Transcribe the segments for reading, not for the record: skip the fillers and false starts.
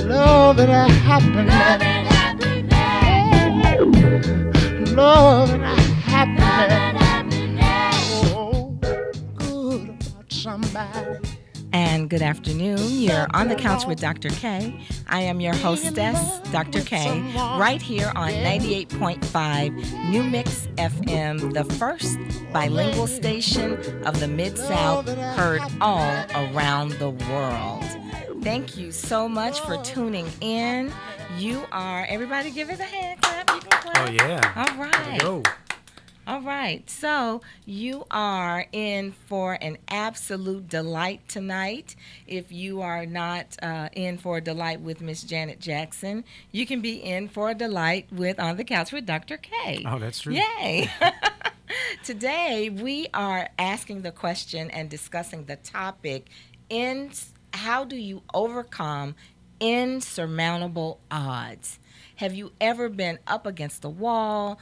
Love and happiness. Love and happiness. Oh, good about somebody. And good afternoon. You're on the couch with Dr. K. I am your hostess, Dr. K, right here on 98.5 New Mix FM, the first bilingual station of the Mid-South, heard all around the world. Thank you so much for tuning in. You are, everybody give us a hand clap. You can clap. Oh, yeah. All right. Go. All right, so you are in for an absolute delight tonight. If you are not in for a delight with Miss Janet Jackson, you can be in for a delight with On the Couch with Dr. K. Oh, that's true. Yay! Today, we are asking the question and discussing the topic, how do you overcome insurmountable odds? Have you ever been up against the wall,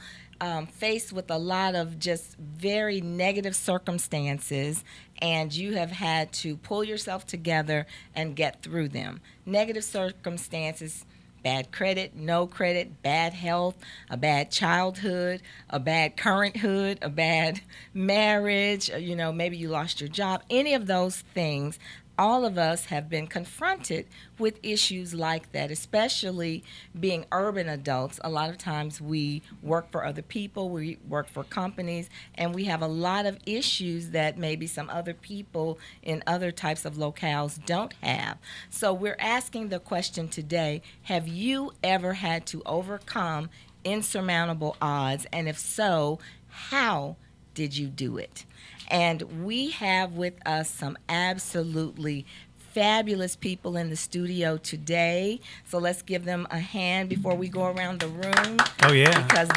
faced with a lot of just very negative circumstances, and you have had to pull yourself together and get through them? Negative circumstances, bad credit, no credit, bad health, a bad childhood, a bad currenthood, a bad marriage, maybe you lost your job, any of those things. All of us have been confronted with issues like that, especially being urban adults. A lot of times we work for other people, we work for companies, and we have a lot of issues that maybe some other people in other types of locales don't have. So we're asking the question today, have you ever had to overcome insurmountable odds? And if so, how did you do it? And we have with us some absolutely fabulous people in the studio today. So let's give them a hand before we go around the room. Oh, yeah. Because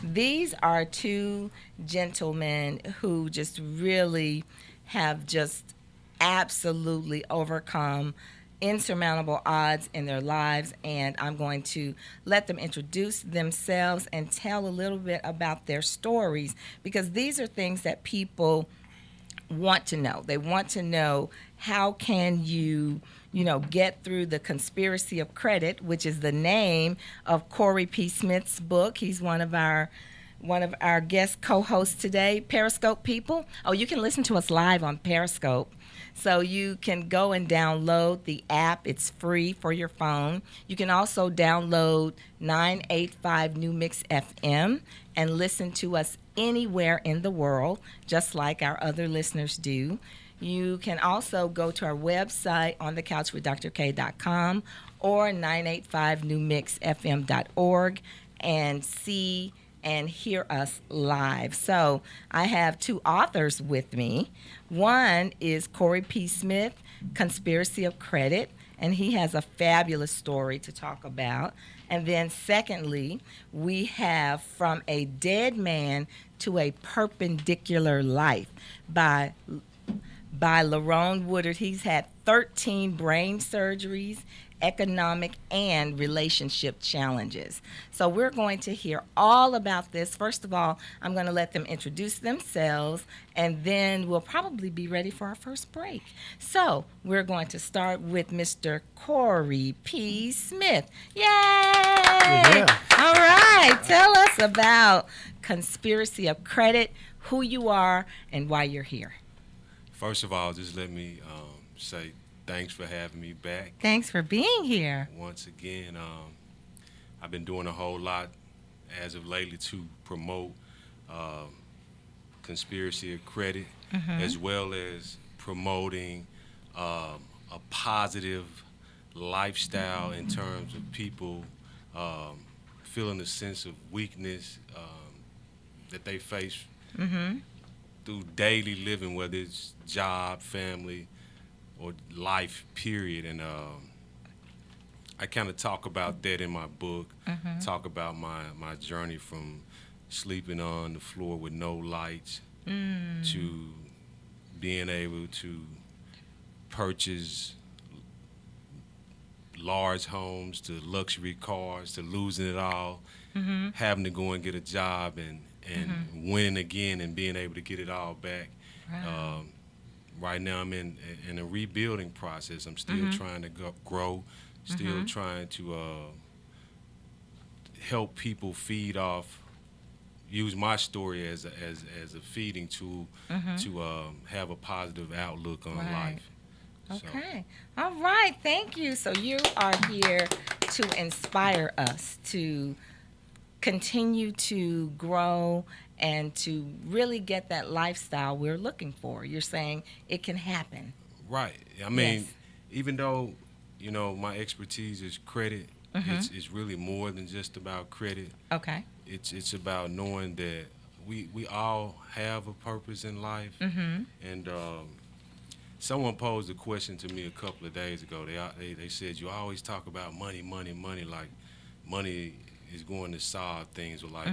these are two gentlemen who just really have just absolutely overcome insurmountable odds in their lives, and I'm going to let them introduce themselves and tell a little bit about their stories, because these are things that people want to know. They want to know, how can you get through the conspiracy of credit, which is the name of Corey P. Smith's book. He's one of our guest co-hosts today. Periscope people, you can listen to us live on Periscope. So you can go and download the app. It's free for your phone. You can also download 985 New Mix FM and listen to us anywhere in the world, just like our other listeners do. You can also go to our website, onthecouchwithdrk.com or 985newmixfm.org and see and hear us live. So I have two authors with me. One is Corey P. Smith, Conspiracy of Credit, and he has a fabulous story to talk about. And then secondly, we have From a Dead Man to a Perpendicular Life by Larone Woodard. He's had 13 brain surgeries, economic and relationship challenges. So we're going to hear all about this. First of all, I'm going to let them introduce themselves, and then we'll probably be ready for our first break. So we're going to start with Mr. Corey P. Smith. Yay! Yeah. All right. Tell us about Conspiracy of Credit, who you are, and why you're here. First of all, just let me say thanks for having me back. Thanks for being here. Once again, I've been doing a whole lot as of lately to promote Conspiracy of Credit, as well as promoting a positive lifestyle in terms of people feeling a sense of weakness that they face through daily living, whether it's job, family, or life, period. And I kind of talk about that in my book, talk about my journey from sleeping on the floor with no lights to being able to purchase large homes, to luxury cars, to losing it all, having to go and get a job and winning again and being able to get it all back. Wow. right now I'm in a rebuilding process. I'm still trying to grow, still trying to help people feed off, use my story as a feeding tool to have a positive outlook on Right. life. Okay. All right. Thank you. So you are here to inspire us to continue to grow and to really get that lifestyle we're looking for. You're saying it can happen. Right. I mean, Yes. even though, you know, my expertise is credit, it's really more than just about credit. Okay. It's about knowing that we all have a purpose in life. And someone posed a question to me a couple of days ago. They said, you always talk about money, money, money, like money is going to solve things. Or like,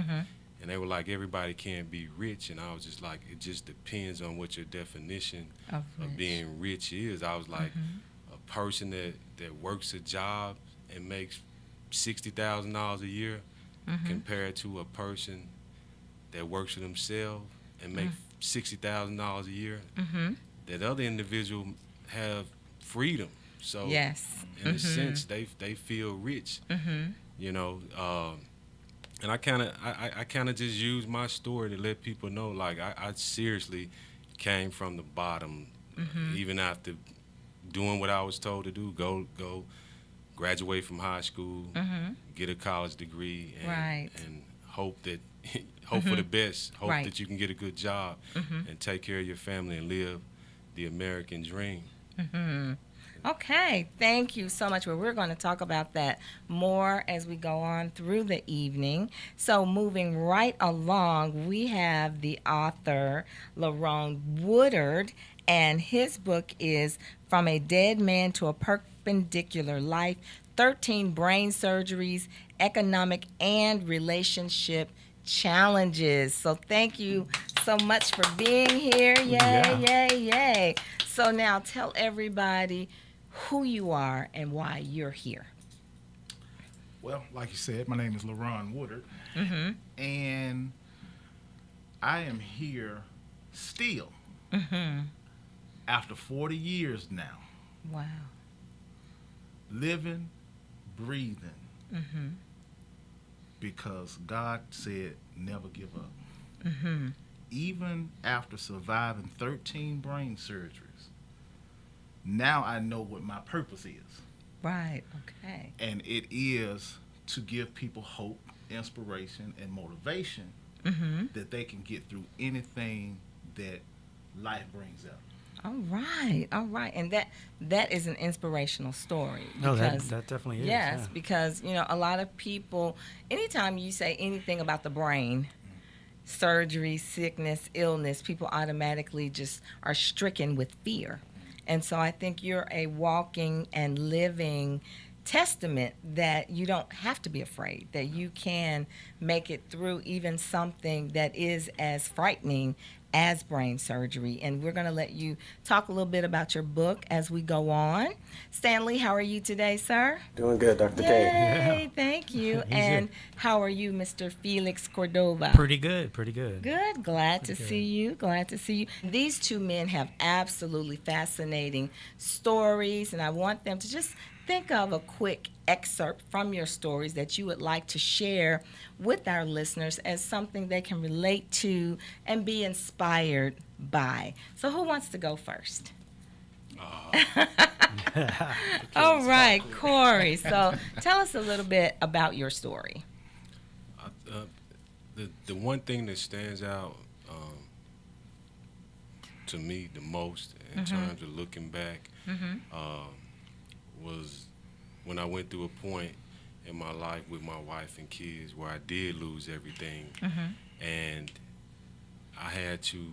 and they were like, everybody can't be rich. And I was just like, it just depends on what your definition Of of being rich is. I was like, a person that works a job and makes $60,000 a year compared to a person that works for themselves and make $60,000 a year. That other individual have freedom. So Yes. in a sense, they feel rich. You know, and I kind of just use my story to let people know, like I seriously came from the bottom, even after doing what I was told to do, go graduate from high school, get a college degree, and hope that hope for the best, hope Right. that you can get a good job and take care of your family and live the American dream. Okay, thank you so much. Well, we're going to talk about that more as we go on through the evening. So moving right along, we have the author, Larone Woodard, and his book is From a Dead Man to a Perpendicular Life, 13 Brain Surgeries, Economic and Relationship Challenges. So thank you so much for being here. Yay, Yeah. yay, yay. So now tell everybody who you are and why you're here. Well, like you said, my name is Larone Woodard, and I am here still after 40 years now, Wow. living, breathing, because God said never give up. Even after surviving 13 brain surgeries, now I know what my purpose is. Right. Okay. And it is to give people hope, inspiration, and motivation that they can get through anything that life brings up. All right. All right. And that is an inspirational story. No, that because- definitely is. Yes, yeah. because a lot of people, anytime you say anything about the brain, surgery, sickness, illness, people automatically just are stricken with fear. And so I think you're a walking and living testament that you don't have to be afraid, that you can make it through even something that is as frightening as brain surgery. And we're going to let you talk a little bit about your book as we go on. Stanley, how are you today, sir? Doing good, Dr. K. Yay, thank you. And how are you, Mr. Felix Cordova? Pretty good. Good. Glad to see you. Glad to see you. These two men have absolutely fascinating stories, and I want them to just think of a quick excerpt from your stories that you would like to share with our listeners as something they can relate to and be inspired by. So who wants to go first? All right, Corey. So tell us a little bit about your story. The one thing that stands out to me the most in terms of looking back was when I went through a point in my life with my wife and kids where I did lose everything, and I had to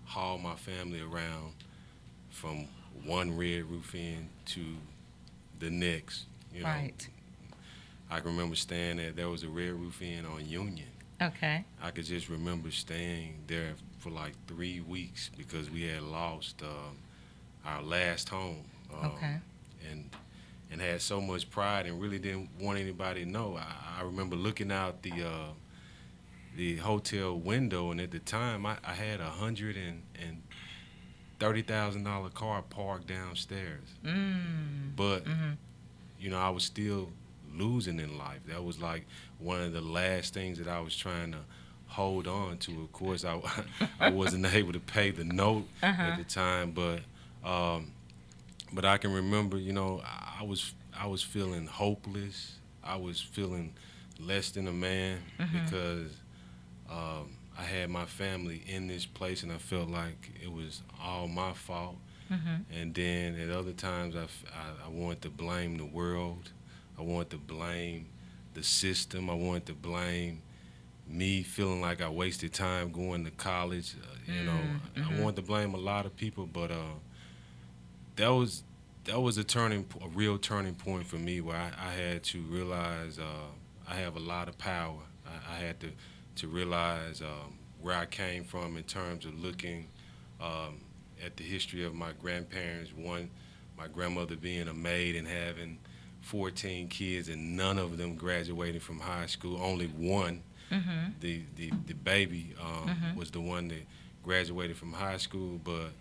haul my family around from one red roof inn to the next. Right. I can remember staying there was a red roof inn on Union. Okay. I could just remember staying there for like 3 weeks because we had lost our last home. Okay. And had so much pride and really didn't want anybody to know. I remember looking out the hotel window, and at the time I had $130 $30,000 car parked downstairs. Mm. But you know, I was still losing in life. That was like one of the last things that I was trying to hold on to. Of course, I wasn't able to pay the note at the time, but I can remember, you know, I was feeling hopeless. I was feeling less than a man because I had my family in this place, and I felt like it was all my fault. And then at other times, I wanted to blame the world. I wanted to blame the system. I wanted to blame me feeling like I wasted time going to college. You know, I wanted to blame a lot of people, but that was a real turning point for me, where I had to realize I have a lot of power. I had to realize where I came from in terms of looking at the history of my grandparents. One, my grandmother being a maid and having 14 kids, and none of them graduated from high school. Only one, the baby, was the one that graduated from high school. But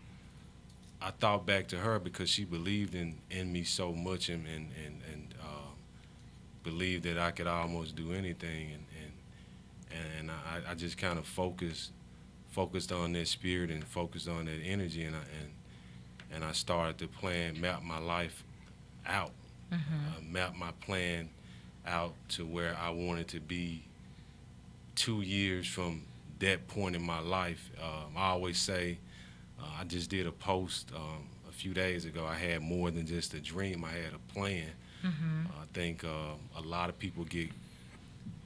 I thought back to her because she believed in me so much, and believed that I could almost do anything, and I just kind of focused on that spirit and focused on that energy, and I started to map my life out, map my plan out to where I wanted to be 2 years from that point in my life. I always say, I just did a post a few days ago. I had more than just a dream. I had a plan. I think a lot of people get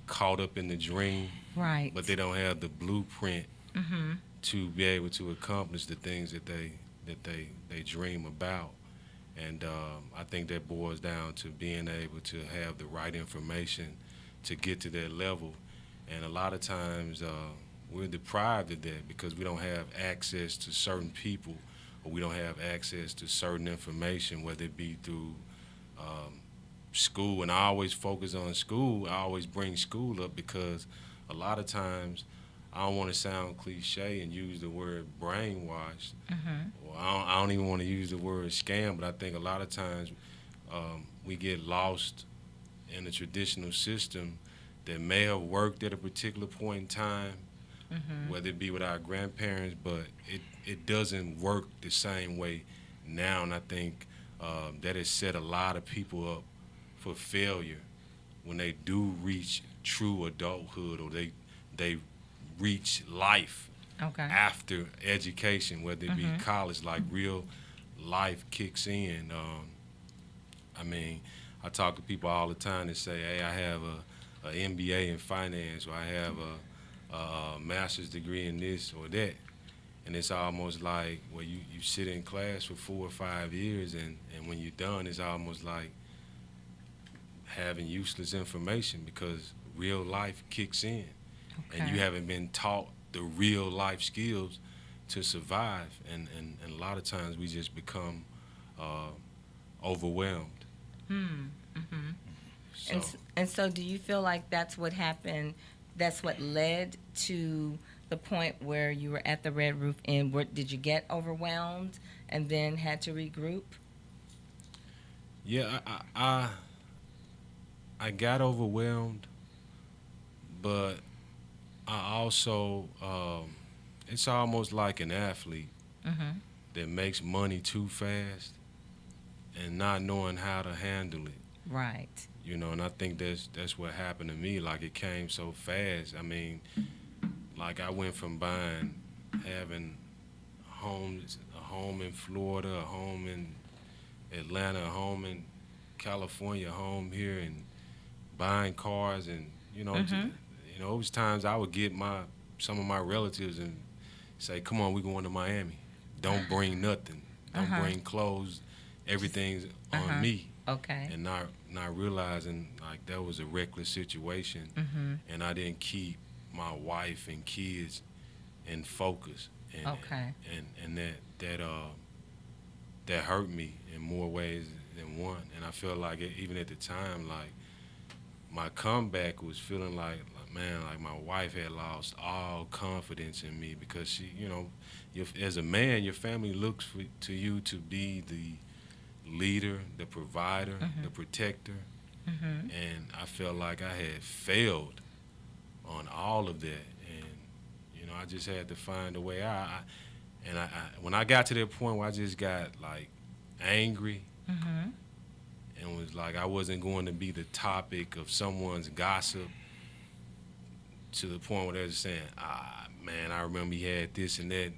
caught up in the dream, Right. but they don't have the blueprint to be able to accomplish the things that they dream about. And I think that boils down to being able to have the right information to get to that level. And a lot of times we're deprived of that because we don't have access to certain people, or we don't have access to certain information, whether it be through school. And I always focus on school. I always bring school up because a lot of times I don't want to sound cliche and use the word brainwashed. Or I don't even want to use the word scam, but I think a lot of times we get lost in a traditional system that may have worked at a particular point in time, whether it be with our grandparents, but it doesn't work the same way now. And I think that has set a lot of people up for failure when they do reach true adulthood, or they reach life after education, whether it be college. Like real life kicks in. I mean, I talk to people all the time that say, hey, I have a MBA in finance, or I have a master's degree in this or that. And it's almost like, well, you sit in class for 4 or 5 years, and when you're done, it's almost like having useless information because real life kicks in. And you haven't been taught the real life skills to survive. And a lot of times we just become overwhelmed. So. And so do you feel like that's what happened, that's what led to the point where you were at the Red Roof Inn? Did you get overwhelmed and then had to regroup? Yeah, I got overwhelmed, but I also, it's almost like an athlete that makes money too fast and not knowing how to handle it. Right. You know, and I think that's what happened to me. Like, it came so fast. I mean, like, I went from having a home in Florida, a home in Atlanta, a home in California, a home here, and buying cars, and you know, it was times I would get some of my relatives and say, "Come on, we going to Miami. Don't bring nothing. Don't bring clothes. Everything's on me." Okay. And not realizing like that was a reckless situation, and I didn't keep my wife and kids in focus. And, and that hurt me in more ways than one. And I feel like even at the time, like my comeback was feeling like, man, like my wife had lost all confidence in me because she, as a man, your family looks to you to be the leader, the provider, the protector, and I felt like I had failed on all of that, and I just had to find a way out. And when I got to that point where I just got like angry and was like I wasn't going to be the topic of someone's gossip to the point where they're just saying, man, I remember he had this and that.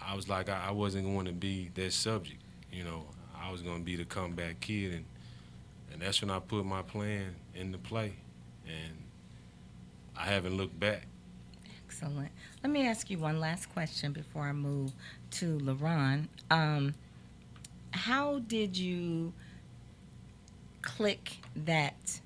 I was like, I wasn't going to be that subject. I was going to be the comeback kid, and that's when I put my plan into play, and I haven't looked back. Excellent. Let me ask you one last question before I move to Larone. How did you click that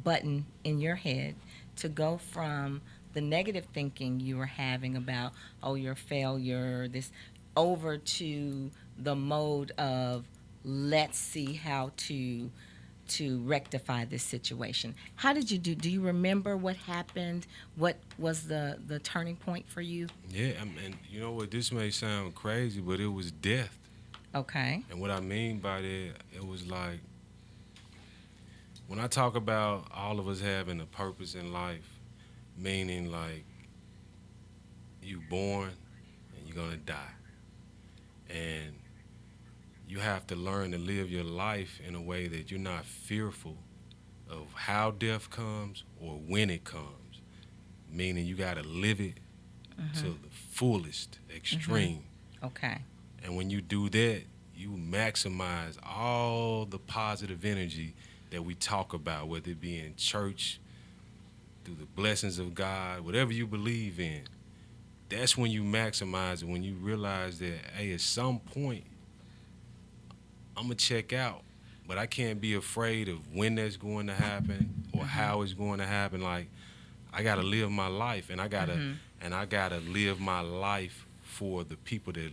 button in your head to go from the negative thinking you were having about, oh, you're a failure, this, over to the mode of let's see how to rectify this situation? How did you do you remember what happened? What was the turning point for you? Yeah, and you know what, this may sound crazy, but it was death. Okay. And what I mean by that, it was like, when I talk about all of us having a purpose in life, meaning like you born and you're gonna die. And you have to learn to live your life in a way that you're not fearful of how death comes or when it comes. Meaning you gotta live it to the fullest extreme. Okay. And when you do that, you maximize all the positive energy that we talk about, whether it be in church, through the blessings of God, whatever you believe in. That's when you maximize it, when you realize that, hey, at some point, I'm going to check out, but I can't be afraid of when that's going to happen or how it's going to happen. Like, I got to live my life, and I got to live my life for the people that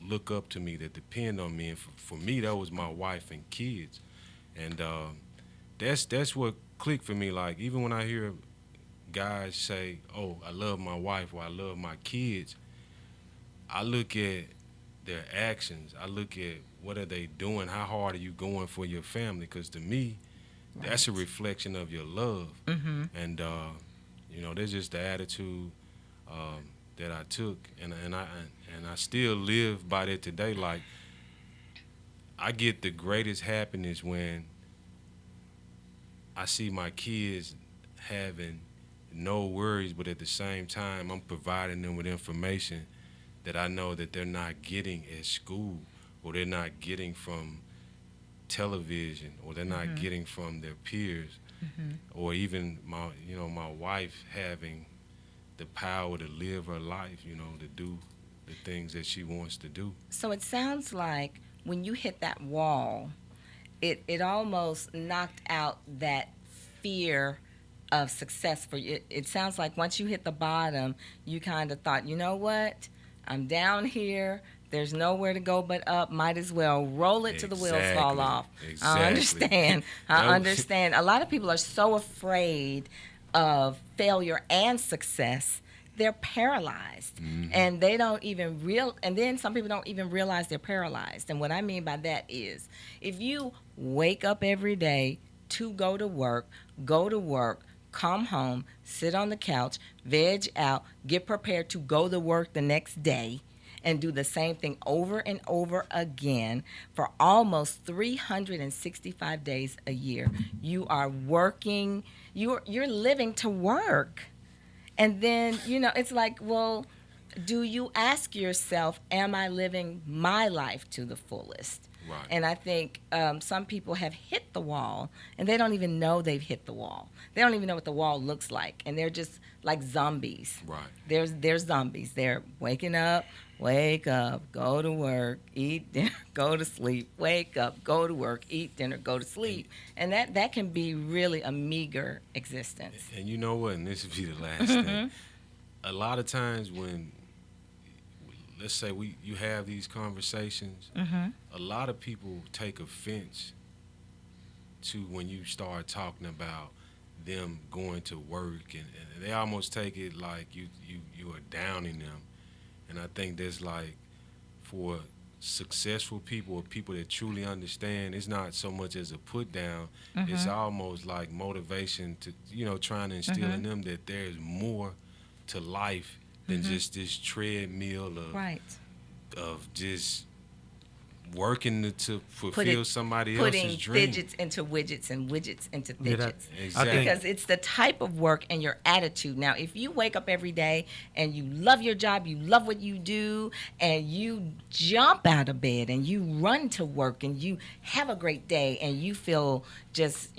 look up to me, that depend on me. And for me, that was my wife and kids. And that's what clicked for me. Like, even when I hear guys say, oh, I love my wife or I love my kids, I look at their actions. I look at what are they doing, how hard are you going for your family, because to me, that's a reflection of your love. And, that's just the attitude that I took, and I still live by that today. Like, I get the greatest happiness when I see my kids having no worries, but at the same time, I'm providing them with information that I know that they're not getting at school, or they're not getting from television, or they're not getting from their peers, or even my wife having the power to live her life, to do the things that she wants to do. So it sounds like when you hit that wall, it almost knocked out that fear of success for you. It sounds like once you hit the bottom, you kind of thought, you know what? I'm down here. There's nowhere to go but up. Might as well roll it till the wheels fall off. Exactly. I understand. A lot of people are so afraid of failure and success, they're paralyzed. And they don't even and then some people don't even realize they're paralyzed. And what I mean by that is, if you wake up every day to go to work, come home, sit on the couch, veg out, get prepared to go to work the next day, and do the same thing over and over again for almost 365 days a year. You are working, you're living to work. And then, it's like, well, do you ask yourself, am I living my life to the fullest? Right. And I think some people have hit the wall, and they don't even know they've hit the wall. They don't even know what the wall looks like, and they're just like zombies. Right. They're zombies. They're waking up, wake up, go to work, eat dinner, go to sleep, wake up, go to work, eat dinner, go to sleep. And that can be really a meager existence. And you know what, and this will be the last thing. A lot of times when, let's say you have these conversations, a lot of people take offense to when you start talking about them going to work, and they almost take it like you are downing them. And I think that's like, for successful people or people that truly understand, it's not so much as a put down. It's almost like motivation to, trying to instill in them that there's more to life than just this treadmill of just working to fulfill somebody else's dream. Putting fidgets into widgets and widgets into fidgets. Exactly. Because it's the type of work and your attitude. Now, if you wake up every day and you love your job, you love what you do, and you jump out of bed and you run to work and you have a great day and you feel just,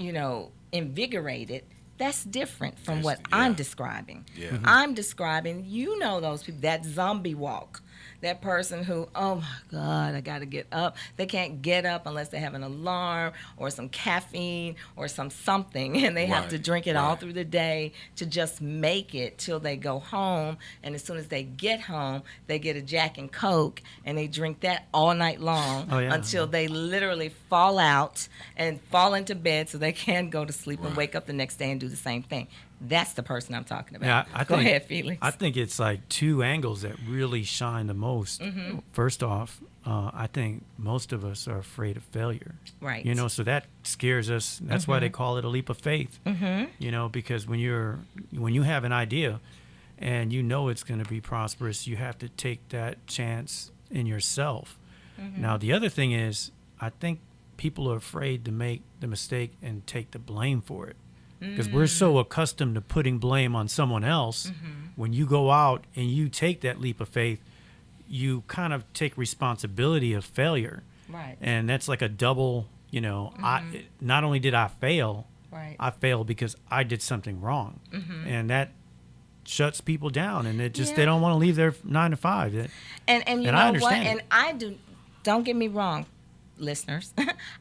invigorated, that's different from what I'm describing. Yeah. I'm describing, those people, that zombie walk. That person who, oh my God, I got to get up. They can't get up unless they have an alarm or some caffeine or something, and they have to drink it all through the day to just make it till they go home. And as soon as they get home, they get a Jack and Coke, and they drink that all night long until they literally fall out and fall into bed so they can go to sleep and wake up the next day and do the same thing. That's the person I'm talking about. Yeah, Go ahead, Felix. I think it's like two angles that really shine the most. First off, I think most of us are afraid of failure. Right. So that scares us. That's why they call it a leap of faith. Because when you have an idea and it's going to be prosperous, you have to take that chance in yourself. Now, the other thing is, I think people are afraid to make the mistake and take the blame for it. Because we're so accustomed to putting blame on someone else. When you go out and you take that leap of faith, you kind of take responsibility of failure. Right. And that's like a double, not only did I fail, I failed because I did something wrong. And that shuts people down, and they don't want to leave their 9 to 5. And you know I what? understand And don't get me wrong, listeners,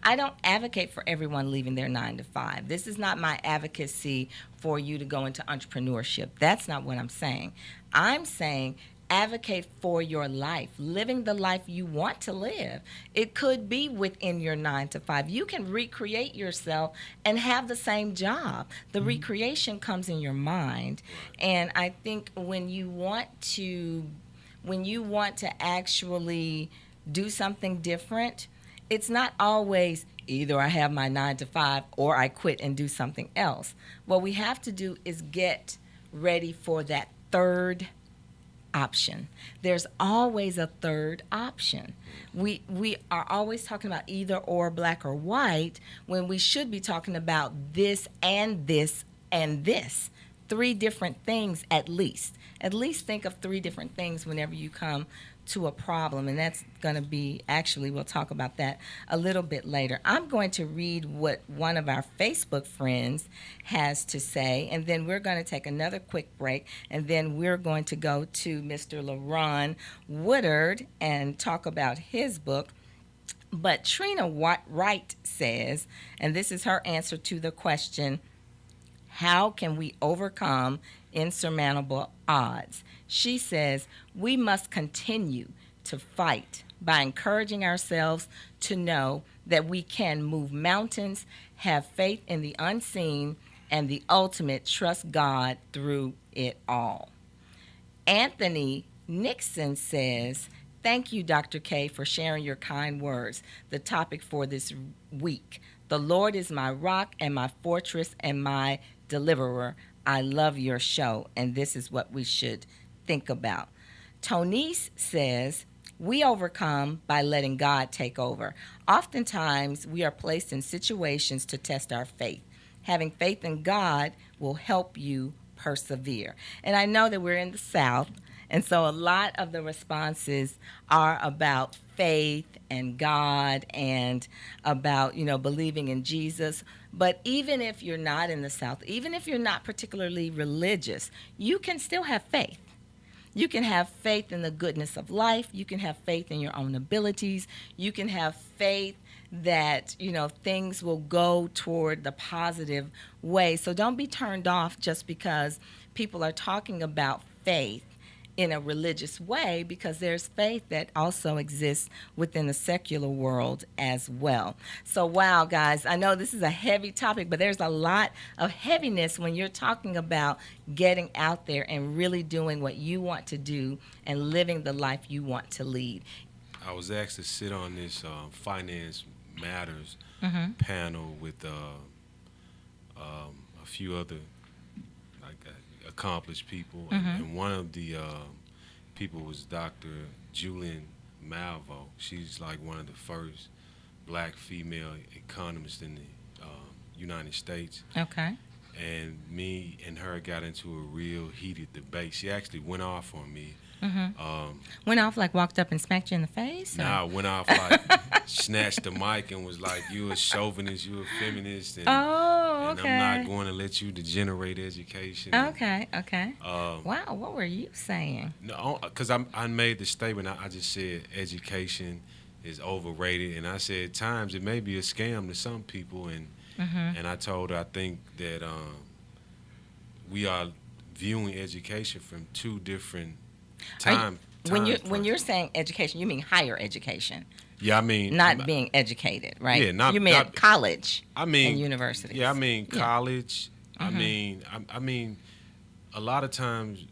I don't advocate for everyone leaving their 9 to 5. This is not my advocacy for you to go into entrepreneurship. That's not what I'm saying. I'm saying advocate for your life, living the life you want to live. It could be within your 9 to 5. You can recreate yourself and have the same job. The recreation comes in your mind. And I think when you want to actually do something different, it's not always either I have my 9 to 5 or I quit and do something else. What we have to do is get ready for that third option. There's always a third option. We are always talking about either or, black or white, when we should be talking about this and this and this. 3 different things at least. At least think of 3 different things whenever you come to a problem, and that's going to be, actually, we'll talk about that a little bit later. I'm going to read what one of our Facebook friends has to say, and then we're going to take another quick break, and then we're going to go to Mr. Larone Woodard and talk about his book. But Trina Wright says, and this is her answer to the question, how can we overcome insurmountable odds? She says, we must continue to fight by encouraging ourselves to know that we can move mountains, have faith in the unseen, and the ultimate, trust God through it all. Anthony Nixon says, thank you, Dr. K, for sharing your kind words. The topic for this week, the Lord is my rock and my fortress and my deliverer. I love your show, and this is what we should think about. Tonice says, we overcome by letting God take over. Oftentimes, we are placed in situations to test our faith. Having faith in God will help you persevere. And I know that we're in the South, and so a lot of the responses are about faith and God and about, believing in Jesus. But even if you're not in the South, even if you're not particularly religious, you can still have faith. You can have faith in the goodness of life. You can have faith in your own abilities. You can have faith that, things will go toward the positive way. So don't be turned off just because people are talking about faith in a religious way, because there's faith that also exists within the secular world as well. So, wow, guys, I know this is a heavy topic, but there's a lot of heaviness when you're talking about getting out there and really doing what you want to do and living the life you want to lead. I was asked to sit on this finance matters panel with a few other accomplished people, and one of the people was Dr. Julian Malvo. She's like one of the first black female economists in the United States. Okay. And me and her got into a real heated debate. She actually went off on me. Went off like walked up and smacked you in the face? Nah, went off like snatched the mic and was like, "You a chauvinist, you a feminist, and, Oh, okay. and I'm not going to let you degenerate education." Okay, okay. Wow, what were you saying? No, because I made the statement. I just said education is overrated, and I said times it may be a scam to some people, and I told her I think that we are viewing education from two different When you're saying education, you mean higher education. Yeah, I mean not being educated, right? Yeah, you mean college. I mean and universities. Yeah, I mean college. I mean a lot of times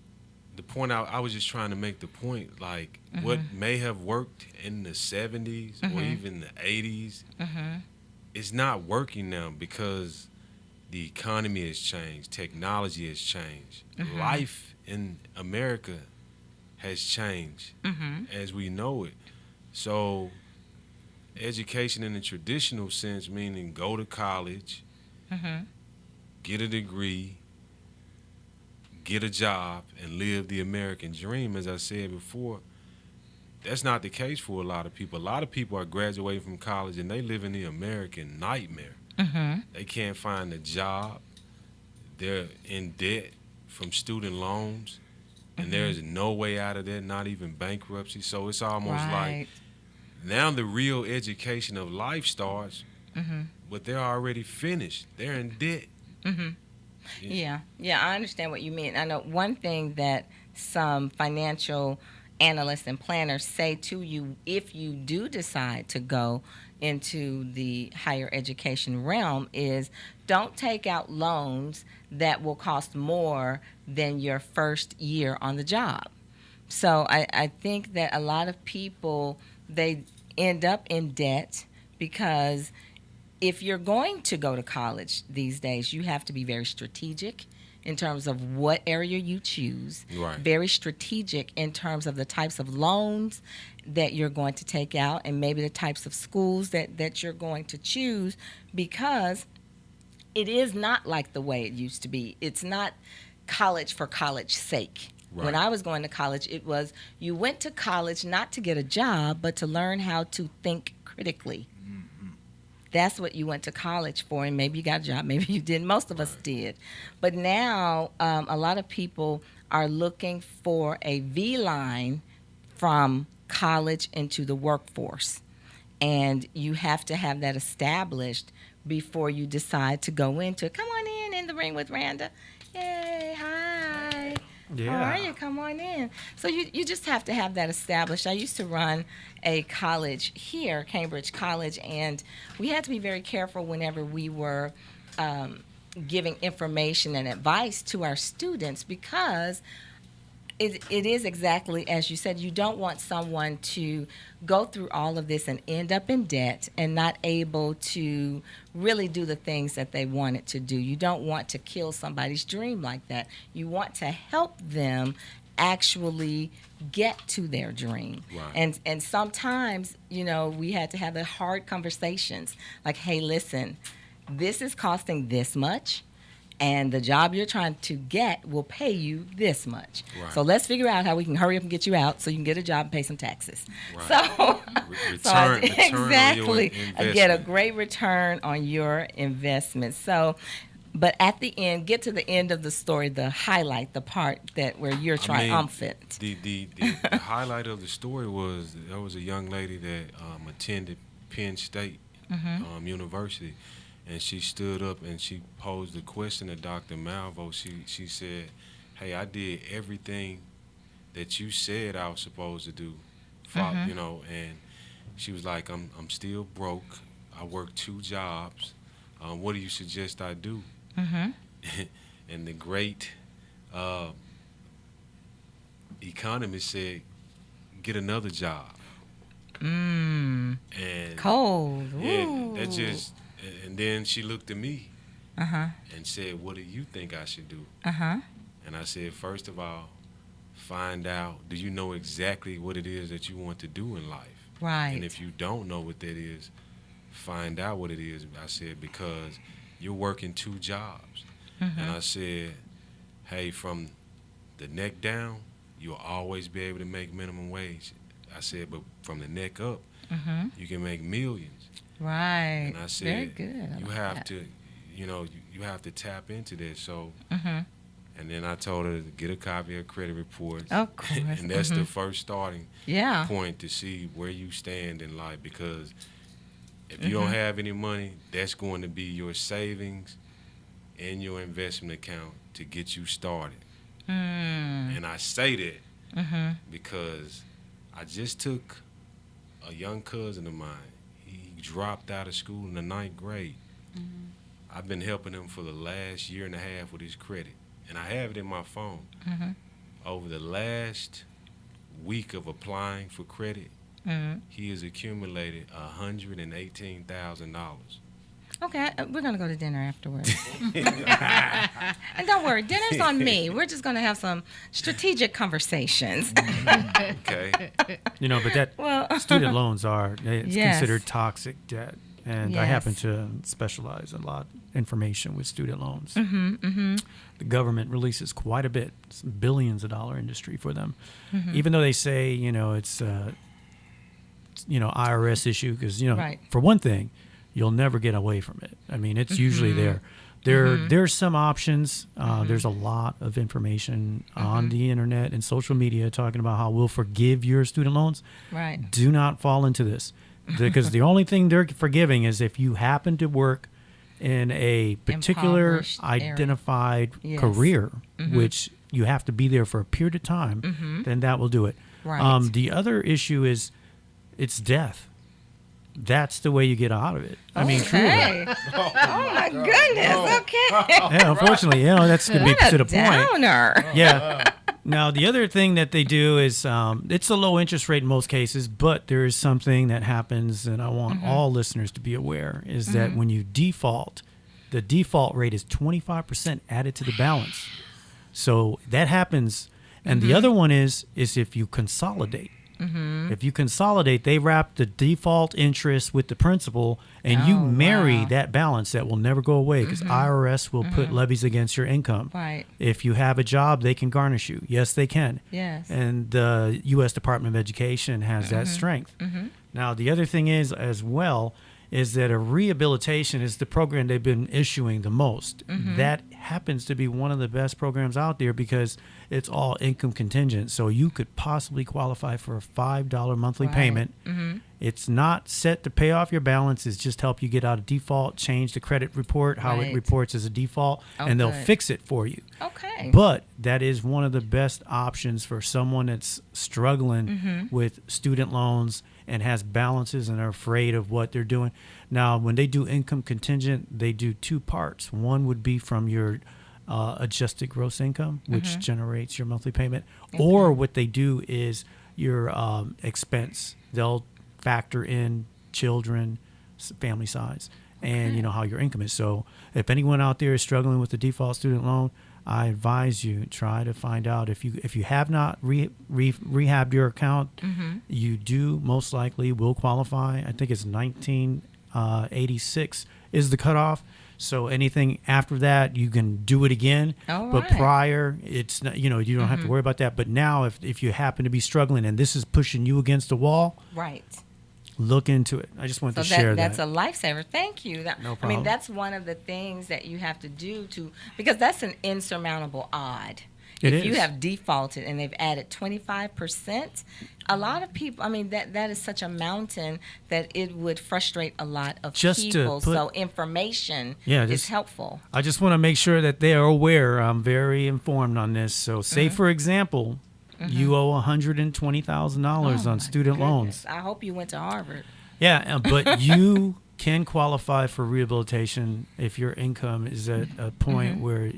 the point I was just trying to make the point, like what may have worked in the 70s or even the 80s is not working now because the economy has changed, technology has changed, life in America has changed as we know it. So education in the traditional sense, meaning go to college, get a degree, get a job, and live the American dream, as I said before, that's not the case for a lot of people. A lot of people are graduating from college and they live in the American nightmare. They can't find a job. They're in debt from student loans. And there is no way out of that, not even bankruptcy. So it's almost like now the real education of life starts, but they're already finished. They're in debt. Yeah, I understand what you mean. I know one thing that some financial analysts and planners say to you if you do decide to go into the higher education realm is don't take out loans that will cost more than your first year on the job. So I think that a lot of people, they end up in debt because if you're going to go to college these days, you have to be very strategic in terms of what area you choose, very strategic in terms of the types of loans that you're going to take out and maybe the types of schools that you're going to choose, because it is not like the way it used to be. It's not college for college's sake. When I was going to college, it was you went to college not to get a job, but to learn how to think critically. That's what you went to college for, and maybe you got a job, maybe you didn't. Most of us did. But now a lot of people are looking for a V line from college into the workforce. And you have to have that established before you decide to go into it. Come on in the ring with Randa. Yay, hi. Yeah. How are you? Come on in. So you just have to have that established. I used to run a college here, Cambridge College, and we had to be very careful whenever we were giving information and advice to our students, because it is exactly as you said. You don't want someone to go through all of this and end up in debt and not able to really do the things that they wanted to do. You don't want to kill somebody's dream like that. You want to help them actually get to their dream. And sometimes, we had to have the hard conversations like, hey, listen, this is costing this much, and the job you're trying to get will pay you this much. So let's figure out how we can hurry up and get you out so you can get a job and pay some taxes. Return exactly, on your get a great return on your investment. So, but at the end, get to the end of the story, the highlight, the part that where you're triumphant. The highlight of the story was there was a young lady that attended Penn State University. And she stood up and she posed a question to Dr. Malvo. She said, hey, I did everything that you said I was supposed to do. You know, and she was like, I'm still broke. I work 2 jobs. What do you suggest I do? And the great economist said, get another job. And Cold. yeah, Ooh. that just, and then she looked at me Uh-huh. and said, what do you think I should do? Uh-huh. And I said, first of all, find out, do you know exactly what it is that you want to do in life? Right. And if you don't know what that is, find out what it is. I said, because you're working 2 jobs. And I said, hey, from the neck down, you'll always be able to make minimum wage. I said, but from the neck up, you can make millions. Right. And I said, very good. I you like have that. to, you know, you have to tap into this. So, and then I told her to get a copy of credit reports. Of course. And that's the first starting Yeah. point to see where you stand in life, because if you don't have any money, that's going to be your savings and your investment account to get you started. And I say that because I just took a young cousin of mine. He dropped out of school in the 9th grade. I've been helping him for the last year and a half with his credit, and I have it in my phone. Over the last week of applying for credit, he has accumulated $118,000. Okay, we're going to go to dinner afterwards. And don't worry, dinner's on me. We're just going to have some strategic conversations. Okay. You know, but that Well, student loans are it's Yes. considered toxic debt, and I Yes. happen to specialize a lot information with student loans. The government releases quite a bit, it's billions of dollar industry for them, even though they say it's IRS issue, because Right. for one thing, you'll never get away from it. I mean, it's usually there. There's some options. There's a lot of information on the internet and social media talking about how we'll forgive your student loans. right. Do not fall into this, because the only thing they're forgiving is if you happen to work in a particular Impoverished area. identified Yes. career, which you have to be there for a period of time, then that will do it. Right. The other issue is it's death. That's the way you get out of it. I mean, truly. Hey. Oh, my goodness. Okay. Yeah, unfortunately, that's going to be What to a the point. downer. Yeah. Now, the other thing that they do is it's a low interest rate in most cases, but there is something that happens, and I want all listeners to be aware, is that when you default, the default rate is 25% added to the balance. So that happens. And the other one is if you consolidate. If you consolidate, they wrap the default interest with the principal, and you marry wow. that balance that will never go away, because IRS will put levies against your income. Right. If you have a job, they can garnish you. Yes, they can. Yes. And the U.S. Department of Education has that strength. Now, the other thing is, as well, is that a rehabilitation is the program they've been issuing the most. That happens to be one of the best programs out there because it's all income contingent. So you could possibly qualify for a $5 monthly Right. payment. It's not set to pay off your balance. It's just help you get out of default, change the credit report, how it Right. reports as a default, Oh, and they'll good. fix it for you. Okay. But that is one of the best options for someone that's struggling with student loans and has balances and are afraid of what they're doing. Now, when they do income contingent, they do 2 parts. One would be from your adjusted gross income, which generates your monthly payment. Or what they do is your expense. They'll factor in children, family size, and how your income is. So if anyone out there is struggling with the default student loan, I advise you try to find out if you have not rehabbed your account, you do most likely will qualify. I think it's 1986 is the cutoff. So anything after that, you can do it again. All But right. prior, it's not, you don't have to worry about that. But now, if you happen to be struggling and this is pushing you against the wall, Right. look into it. I just wanted to share that's that. a lifesaver. Thank you. No I mean, problem. that's one of the things that you have to do because that's an insurmountable odd. It if you is. have defaulted and they've added 25%, a lot of people, I mean, that is such a mountain that it would frustrate a lot of Just to people. put- So information Yeah, is just- helpful. I just want to make sure that they are aware. I'm very informed on this. So say, for example, You owe $120,000 on student loans. I hope you went to Harvard. Yeah, but you can qualify for rehabilitation if your income is at a point where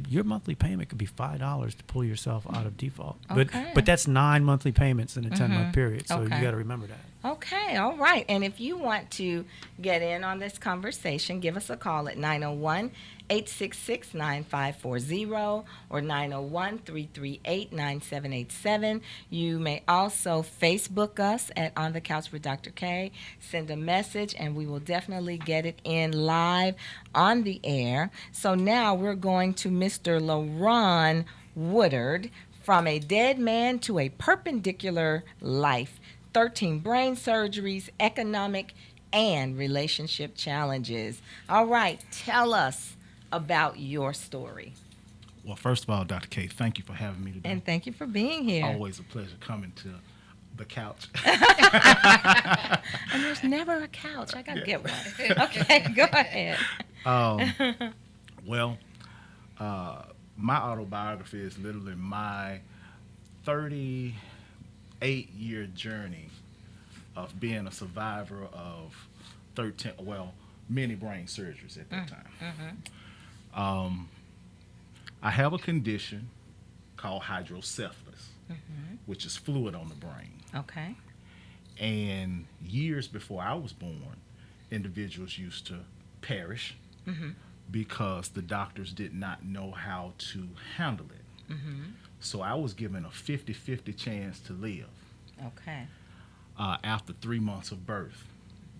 your monthly payment could be $5 to pull yourself out of default. Okay. But that's 9 monthly payments in a 10-month period, so you got to remember that. Okay, all right. And if you want to get in on this conversation, give us a call at 901-866-9540 or 901-338-9787. You may also Facebook us at On the Couch with Dr. K. Send a message, and we will definitely get it in live on the air. So now we're going to Mr. Larone Woodard, From a Dead Man to a Perpendicular Life. 13 brain surgeries, economic and relationship challenges. All right, tell us about your story. Well, first of all, Dr. K, thank you for having me today. And thank you for being here. Always a pleasure coming to the couch. And there's never a couch. I got to get one. Okay, go ahead. Well, my autobiography is literally my 38-year journey of being a survivor of many brain surgeries at that time. I have a condition called hydrocephalus, which is fluid on the brain. Okay. And years before I was born, individuals used to perish because the doctors did not know how to handle it. So I was given a 50-50 chance to live. Okay. After 3 months of birth,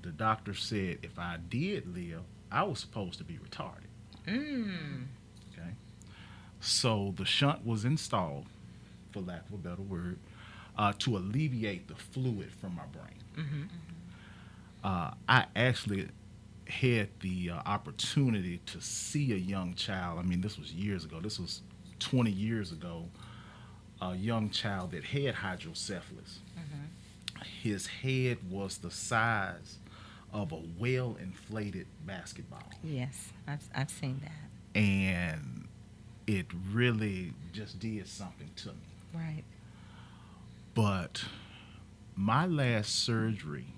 the doctor said if I did live, I was supposed to be retarded. Okay. So the shunt was installed, for lack of a better word, to alleviate the fluid from my brain. I actually had the opportunity to see a young child. I mean, this was years ago. This was 20 years ago. A young child that had hydrocephalus. His head was the size of a well-inflated basketball. Yes, I've seen that. And it really just did something to me. Right. But my last surgery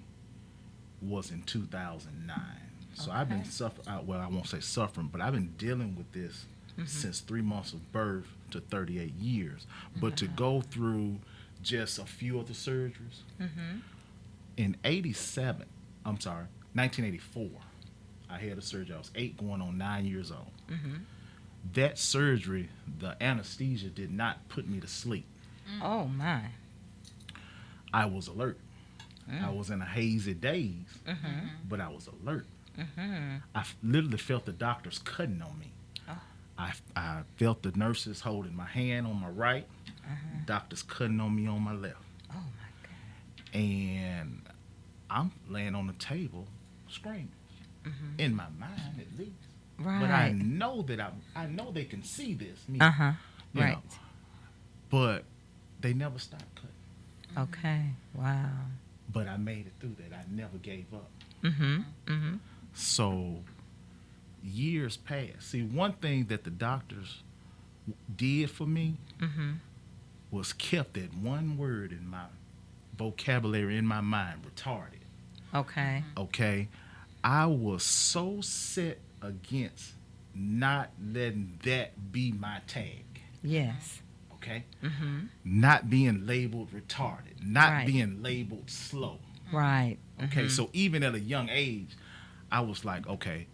was in 2009. So I've been suffering, well, I won't say suffering, but I've been dealing with this since 3 months of birth to 38 years. But to go through just a few of the surgeries, in 1984, I had a surgery. I was 8 going on 9 years old. That surgery, the anesthesia did not put me to sleep. Oh, my. I was alert. I was in a hazy daze, but I was alert. I literally felt the doctors cutting on me. I felt the nurses holding my hand on my right, doctors cutting on me on my left. Oh, my God. And I'm laying on the table screaming, in my mind at least. Right. But I know that I know they can see this. Me, Right. know. But they never stopped cutting. Okay. Wow. But I made it through that. I never gave up. Mm-hmm. So years passed. See, one thing that the doctors did for me was kept that one word in my vocabulary, in my mind, retarded. Okay. Okay? I was so set against not letting that be my tag. Yes. Okay? Not being labeled retarded, not being labeled slow. Right. Okay, so even at a young age, I was like, okay,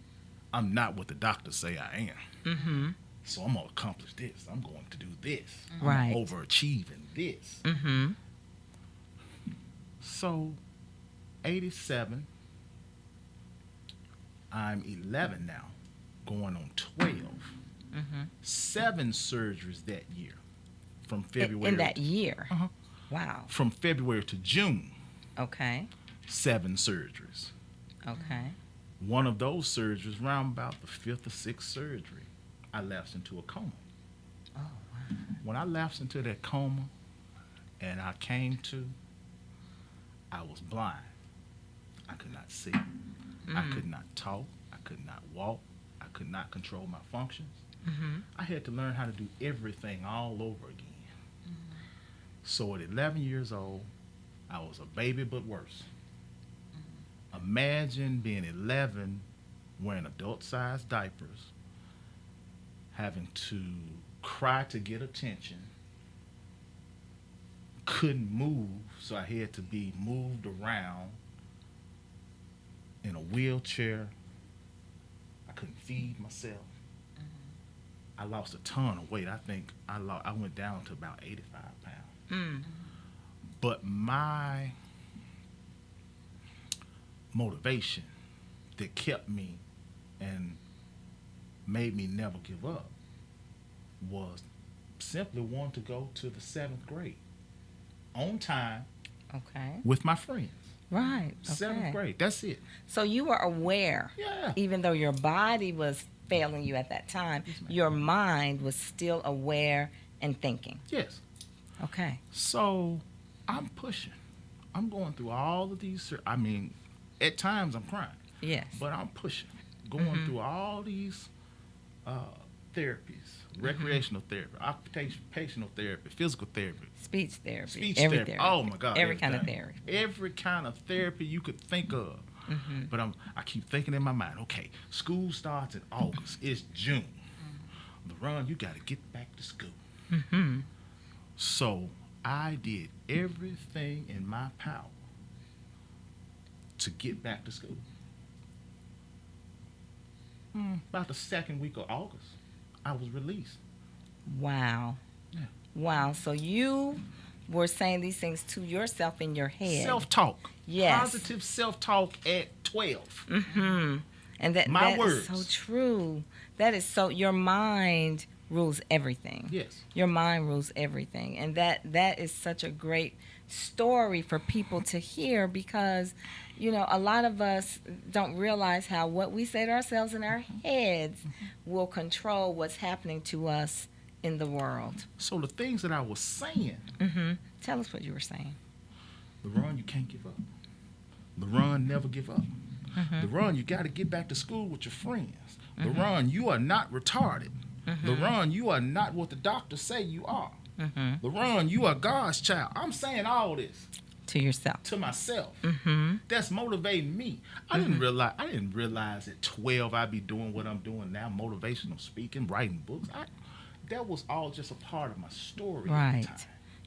I'm not what the doctors say I am. So I'm going to accomplish this. I'm going to do this. Right. I'm overachieve in this. So, 87, I'm 11 now, going on 12. 7 surgeries that year, from February. In that year? Uh-huh. Wow. From February to June. Okay. 7 surgeries. Okay. One of those surgeries, around about the 5th or 6th surgery, I lapsed into a coma. Oh, wow. When I lapsed into that coma and I came to, I was blind. I could not see. I could not talk. I could not walk. I could not control my functions. I had to learn how to do everything all over again. So at 11 years old, I was a baby but worse. Imagine being 11, wearing adult-sized diapers, having to cry to get attention, couldn't move, so I had to be moved around in a wheelchair. I couldn't feed myself. I lost a ton of weight. I think I went down to about 85 pounds. But my motivation that kept me and made me never give up was simply wanting to go to the 7th grade on time Okay. with my friends. Right. Okay. 7th grade. That's it. So you were aware, Yeah. even though your body was failing you at that time, Yes, ma'am. your mind was still aware and thinking. Yes. Okay. So I'm pushing. I'm going through all of these. I mean, at times I'm crying, Yes. but I'm pushing, going through all these therapies, recreational therapy, occupational therapy, physical therapy, Speech therapy. speech every therapy. Oh my God! Every kind of everything. therapy. Every kind of therapy you could think of. But I keep thinking in my mind, okay, school starts in August. It's June. Larone, you got to get back to school. So I did everything in my power to get back to school. About the 2nd week of August, I was released. Wow. Yeah. Wow. So you were saying these things to yourself in your head. Self-talk. Yes. Positive self-talk at 12. And that My is words. so true. That is so, your mind rules everything. Yes. Your mind rules everything. And that is such a great story for people to hear, because a lot of us don't realize how what we say to ourselves in our heads will control what's happening to us in the world. So the things that I was saying, Tell us what you were saying. Larone, you can't give up. Larone, never give up. Larone, you got to get back to school with your friends. Larone, you are not retarded. Larone, you are not what the doctors say you are. Larone, you are God's child. I'm saying all this To yourself. to myself. That's motivating me. I didn't realize at 12 I'd be doing what I'm doing now, motivational speaking, writing books. That was all just a part of my story at Right. the time.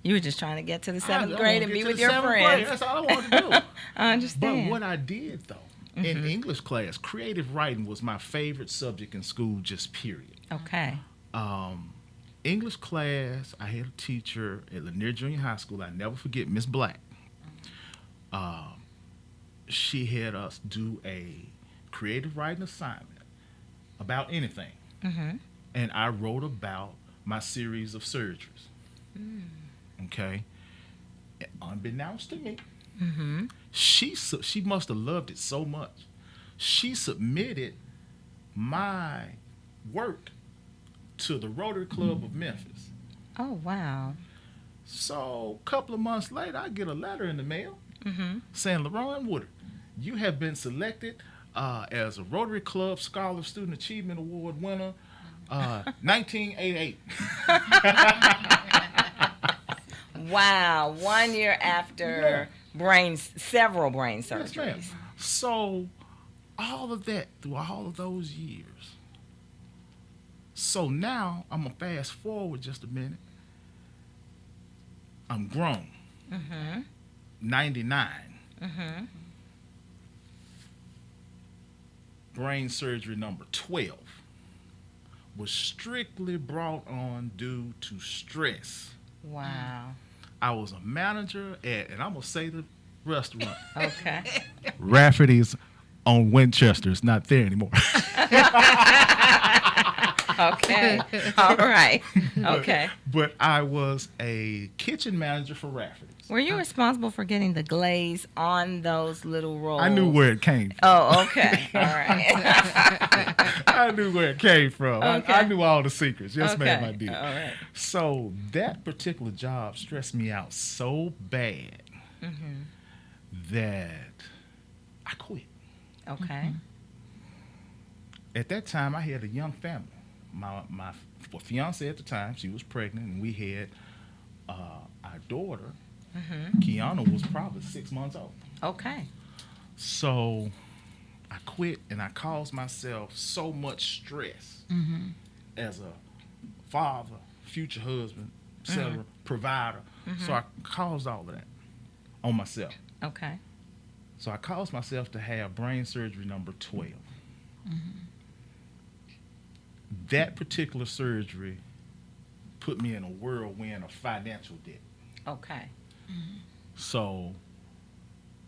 You were just trying to get to the I 7th grade wanna and get be to with the your 7th grade. friends. That's all I wanted to do. I understand. But what I did, though, in English class, creative writing was my favorite subject in school, just period. Okay. English class, I had a teacher at Lanier Junior High School. I never forget, Miss Black. She had us do a creative writing assignment about anything. And I wrote about my series of surgeries. Okay? Unbeknownst to me, she must have loved it so much. She submitted my work to the Rotary Club of Memphis. Oh, wow. So a couple of months later, I get a letter in the mail saying, Larone Woodard, you have been selected as a Rotary Club Scholar Student Achievement Award winner, 1988. Wow. 1 year after several brain Yes, ma'am. surgeries. So all of that through all of those years. So now I'm going to fast forward just a minute. I'm grown. 99. Brain surgery number 12 was strictly brought on due to stress. Wow. I was a manager at, and I'm going to say the restaurant, Okay. Rafferty's on Winchester. It's not there anymore. Okay. All right. Okay. But I was a kitchen manager for Rafferty's. Were you responsible for getting the glaze on those little rolls? I knew where it came from. Oh, okay. All right. I knew where it came from. Okay. I knew all the secrets. Yes, ma'am, I Okay. did. All right. So that particular job stressed me out so bad that I quit. Okay. At that time, I had a young family. My fiance at the time, she was pregnant, and we had our our daughter, Kiana, was probably 6 months old. Okay. So I quit, and I caused myself so much stress as a father, future husband, etc., provider. So I caused all of that on myself. Okay. So I caused myself to have brain surgery number 12. That particular surgery put me in a whirlwind of financial debt. Okay. So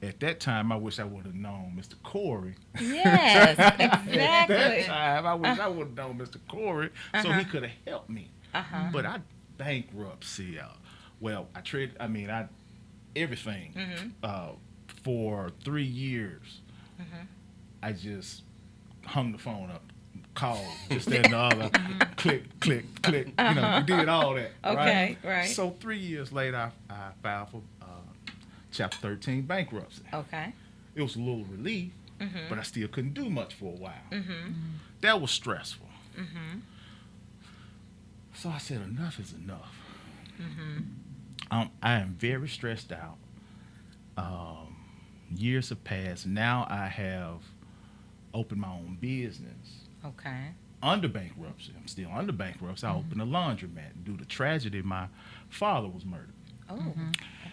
at that time, I wish I would have known Mr. Corey. Yes, At that exactly. time, I wish I would have known Mr. Corey so he could have helped me. But I bankruptcy. Everything. For 3 years, I just hung the phone up, called, this, that, and the other, click, click, click. We did all that. Okay, right. So 3 years later, I filed for Chapter 13 bankruptcy. Okay. It was a little relief, but I still couldn't do much for a while. That was stressful. So I said, enough is enough. I am very stressed out. Years have passed. Now I have opened my own business. Okay. Under bankruptcy. I'm still under bankruptcy. I opened a laundromat. Due to tragedy, my father was murdered. Oh,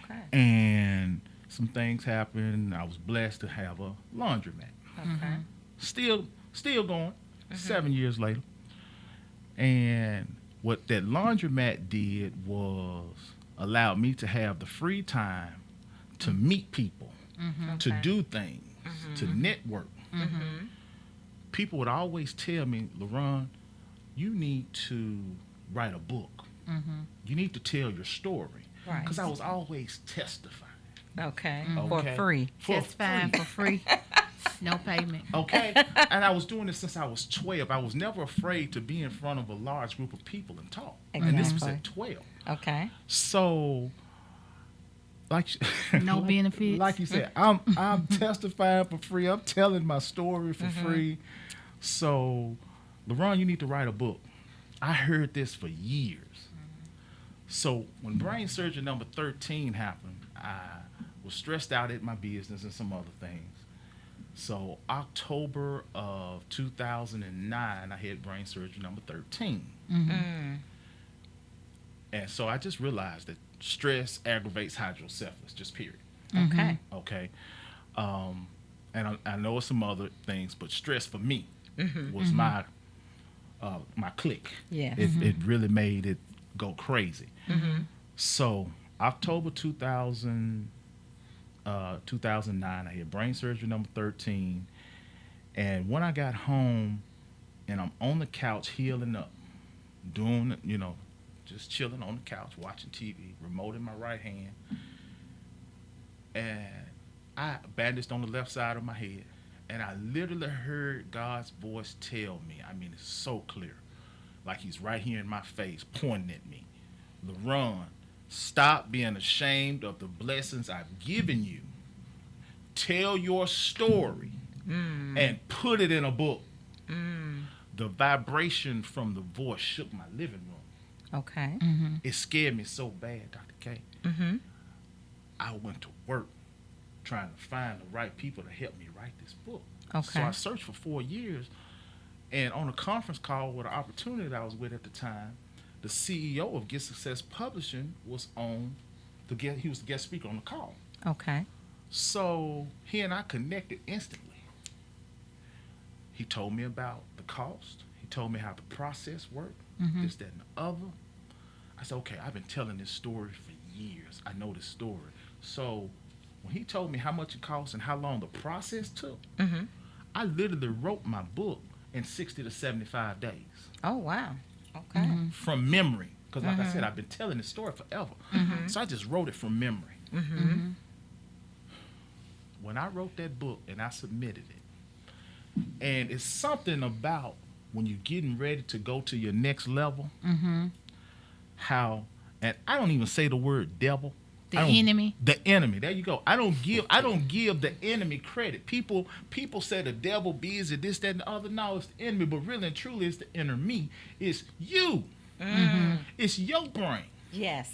okay. And some things happened. I was blessed to have a laundromat. Okay. Still going, 7 years later. And what that laundromat did was allow me to have the free time to meet people, to do things, to network. People would always tell me, Larone, you need to write a book. You need to tell your story. Right. Because I was always testifying. Okay. Okay. For free. Testifying for free. No payment. Okay? And I was doing this since I was 12. I was never afraid to be in front of a large group of people and talk. And this was at 12. Okay. So, No benefits. Like you said, I'm testifying for free. I'm telling my story for free. So, Larone, you need to write a book. I heard this for years. So when brain surgery number 13 happened, I was stressed out at my business and some other things. So October of 2009, I had brain surgery number 13. And so I just realized that stress aggravates hydrocephalus, just period. Okay. Okay. And I know some other things, but stress for me was my click. Yes. It really made it go crazy. So October 2009, I had brain surgery number 13. And when I got home and I'm on the couch healing up, doing, just chilling on the couch, watching TV, remote in my right hand, and I bandaged on the left side of my head, and I literally heard God's voice tell me, I mean, it's so clear, like he's right here in my face, pointing at me, Larone, stop being ashamed of the blessings I've given you. Tell your story and put it in a book. The vibration from the voice shook my living room. Okay. It scared me so bad, Dr. K. I went to work trying to find the right people to help me write this book. Okay. So I searched for 4 years, and on a conference call with an opportunity that I was with at the time, the CEO of Get Success Publishing was he was the guest speaker on the call. Okay. So he and I connected instantly. He told me about the cost. He told me how the process worked, this, that, and the other. I said, okay, I've been telling this story for years. I know this story. So when he told me how much it cost and how long the process took, I literally wrote my book in 60 to 75 days. Oh, wow. Okay. From memory. Because like I said, I've been telling this story forever. So I just wrote it from memory. When I wrote that book and I submitted it, and it's something about when you're getting ready to go to your next level, how, and I don't even say the word devil. The enemy. The enemy. There you go. I don't give the enemy credit. People say the devil busy, this, that, and the other. No, it's the enemy, but really and truly it's the inner me. It's you. It's your brain. Yes.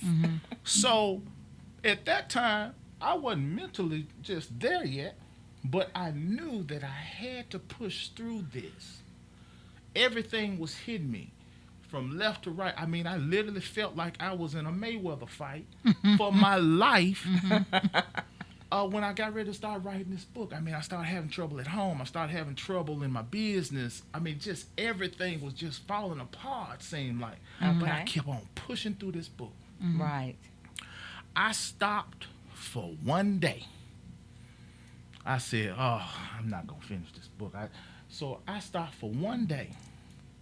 So at that time, I wasn't mentally just there yet, but I knew that I had to push through this. Everything was hitting me from left to right. I mean, I literally felt like I was in a Mayweather fight for my life. When I got ready to start writing this book, I mean, I started having trouble at home. I started having trouble in my business. I mean, just everything was just falling apart, seemed like. But I Okay. kept on pushing through this book. Right. I stopped for one day. I said, "Oh, I'm not gonna finish this book." So I stopped for one day,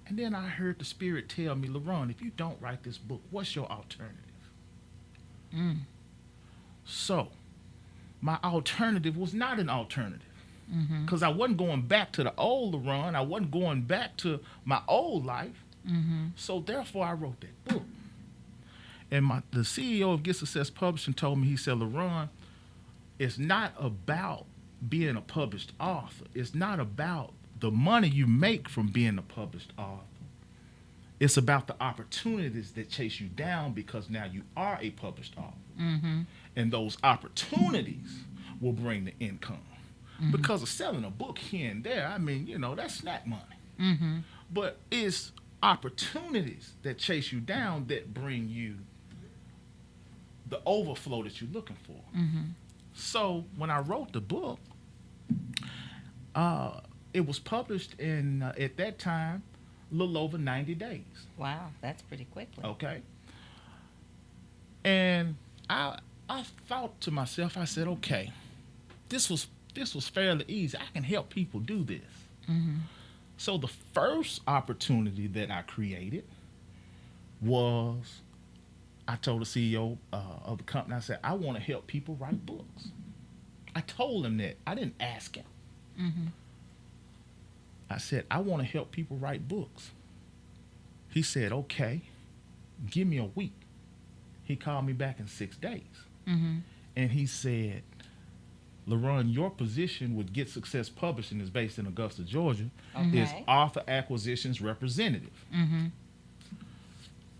and then I heard the Spirit tell me, "Larone, if you don't write this book, what's your alternative?" So my alternative was not an alternative, because I wasn't going back to the old Larone. I wasn't going back to my old life. So therefore, I wrote that book. And the CEO of Get Success Publishing told me, he said, "Larone, it's not about being a published author. It's not about the money you make from being a published author. It's about the opportunities that chase you down because now you are a published author. And those opportunities will bring the income. Because of selling a book here and there, I mean, that's snack money. But it's opportunities that chase you down that bring you the overflow that you're looking for." So when I wrote the book, it was published in, at that time, a little over 90 days. Wow, that's pretty quickly. Okay. And I thought to myself, I said, okay, this was fairly easy. I can help people do this. So the first opportunity that I created was, I told the CEO of the company, I said, "I want to help people write books." I told him that. I didn't ask him. I said, "I want to help people write books." He said, "Okay, give me a week." He called me back in 6 days. And he said, "Larone, your position with Get Success Publishing is based in Augusta, Georgia, is Okay. author acquisitions representative.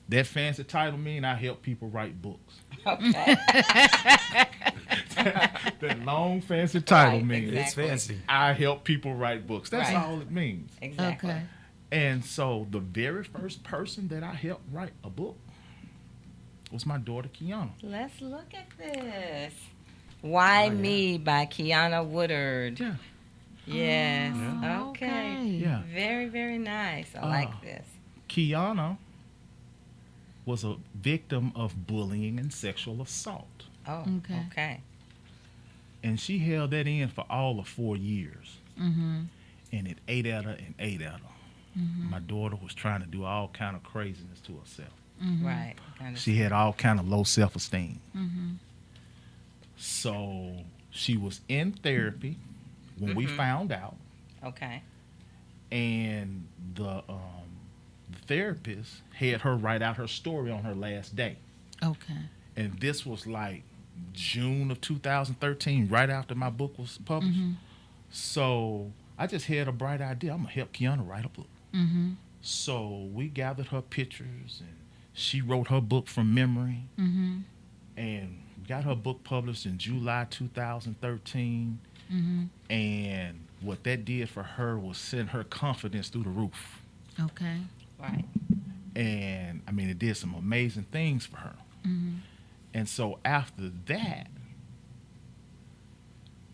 That fancy title mean I help people write books." Okay. That long fancy title Right, means It's fancy. I help people write books. That's Right. all it means. Exactly. Okay. And so the very first person that I helped write a book was my daughter, Kiana. Let's look at this. Why Me by Kiana Woodard. Yeah. Yes. Oh, Okay. Yeah. Very, very nice. I like this. Kiana was a victim of bullying and sexual assault. Oh, Okay. okay. And she held that in for all of 4 years. And it ate at her and ate at her. My daughter was trying to do all kind of craziness to herself. Right. Kind of. She had all kind of low self-esteem. So she was in therapy when we found out, Okay. and the therapist had her write out her story on her last day. Okay. And this was like June of 2013, right after my book was published. So I just had a bright idea. I'm going to help Kiana write a book. So we gathered her pictures, and she wrote her book from memory, and got her book published in July 2013. And what that did for her was send her confidence through the roof. Okay. Right. And I mean, it did some amazing things for her. And so after that,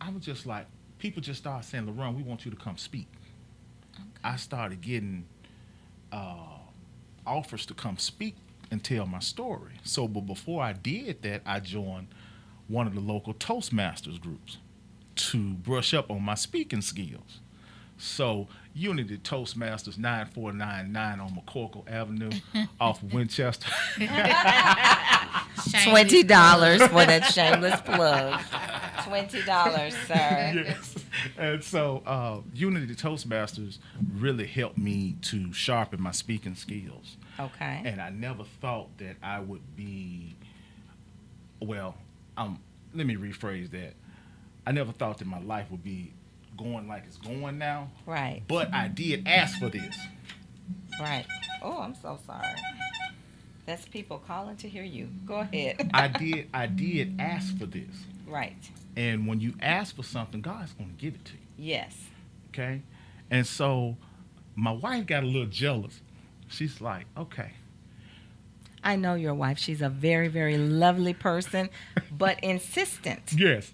I was just like, people just started saying, "Larone, we want you to come speak." I started getting offers to come speak and tell my story. So, but before I did that, I joined one of the local Toastmasters groups to brush up on my speaking skills. So, Unity Toastmasters 9499 on McCorkle Avenue off Winchester. $20 for that shameless plug. $20, sir. Yes. And so Unity Toastmasters really helped me to sharpen my speaking skills. Okay. And I never thought that I would be, well, let me rephrase that. I never thought that my life would be going like it's going now. Right. But I did ask for this. Right. Oh, I'm so sorry. That's people calling to hear you. Go ahead. I did ask for this. Right. And when you ask for something, God's going to give it to you. Yes. Okay? And so my wife got a little jealous. She's like, okay. I know your wife. She's a very, very lovely person, but insistent. Yes.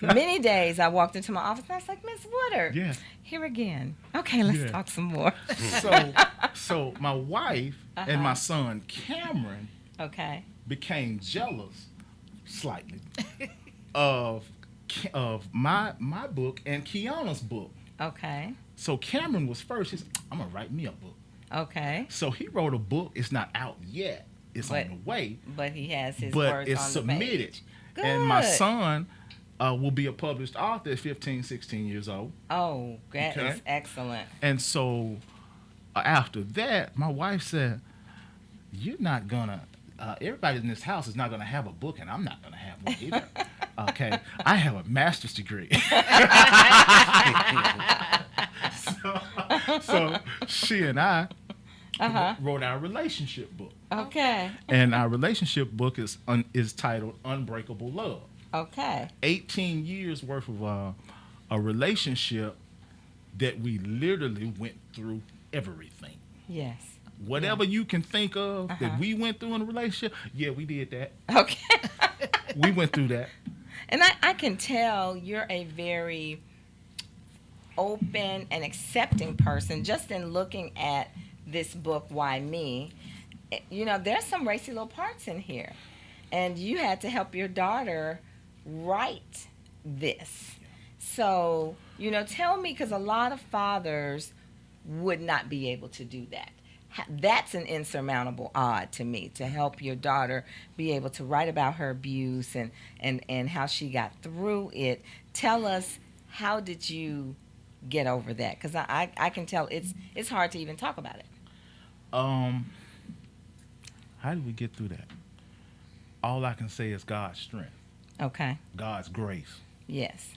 Many days I walked into my office and I was like, Miss Woodard, Yes. here again. Okay, let's Yeah. talk some more. So my wife and my son Cameron Okay. became jealous slightly of my book and Kiana's book. Okay. So Cameron was first. He said, I'm gonna write me a book. Okay. So he wrote a book. It's not out yet. It's But- on the way. But he has his But words it's on the submitted. page. Good. And my son will be a published author at 15, 16 years old. Oh, that is Okay. excellent. And so after that, my wife said, you're not gonna, everybody in this house is not gonna have a book, and I'm not gonna have one either. Okay, I have a master's degree. so she and I wrote our relationship book. Okay. And our relationship book is titled Unbreakable Love. Okay. 18 years worth of a relationship that we literally went through everything. Yes. Whatever you can think of that we went through in a relationship, yeah, we did that. Okay. We went through that. And I can tell you're a very open and accepting person just in looking at this book, Why Me? You know, there's some racy little parts in here. And you had to help your daughter write this. So, you know, tell me, because a lot of fathers would not be able to do that. That's an insurmountable odd to me, to help your daughter be able to write about her abuse and how she got through it. Tell us, how did you get over that? Because I can tell it's hard to even talk about it. How did we get through that? All I can say is God's strength, Okay. God's grace. Yes.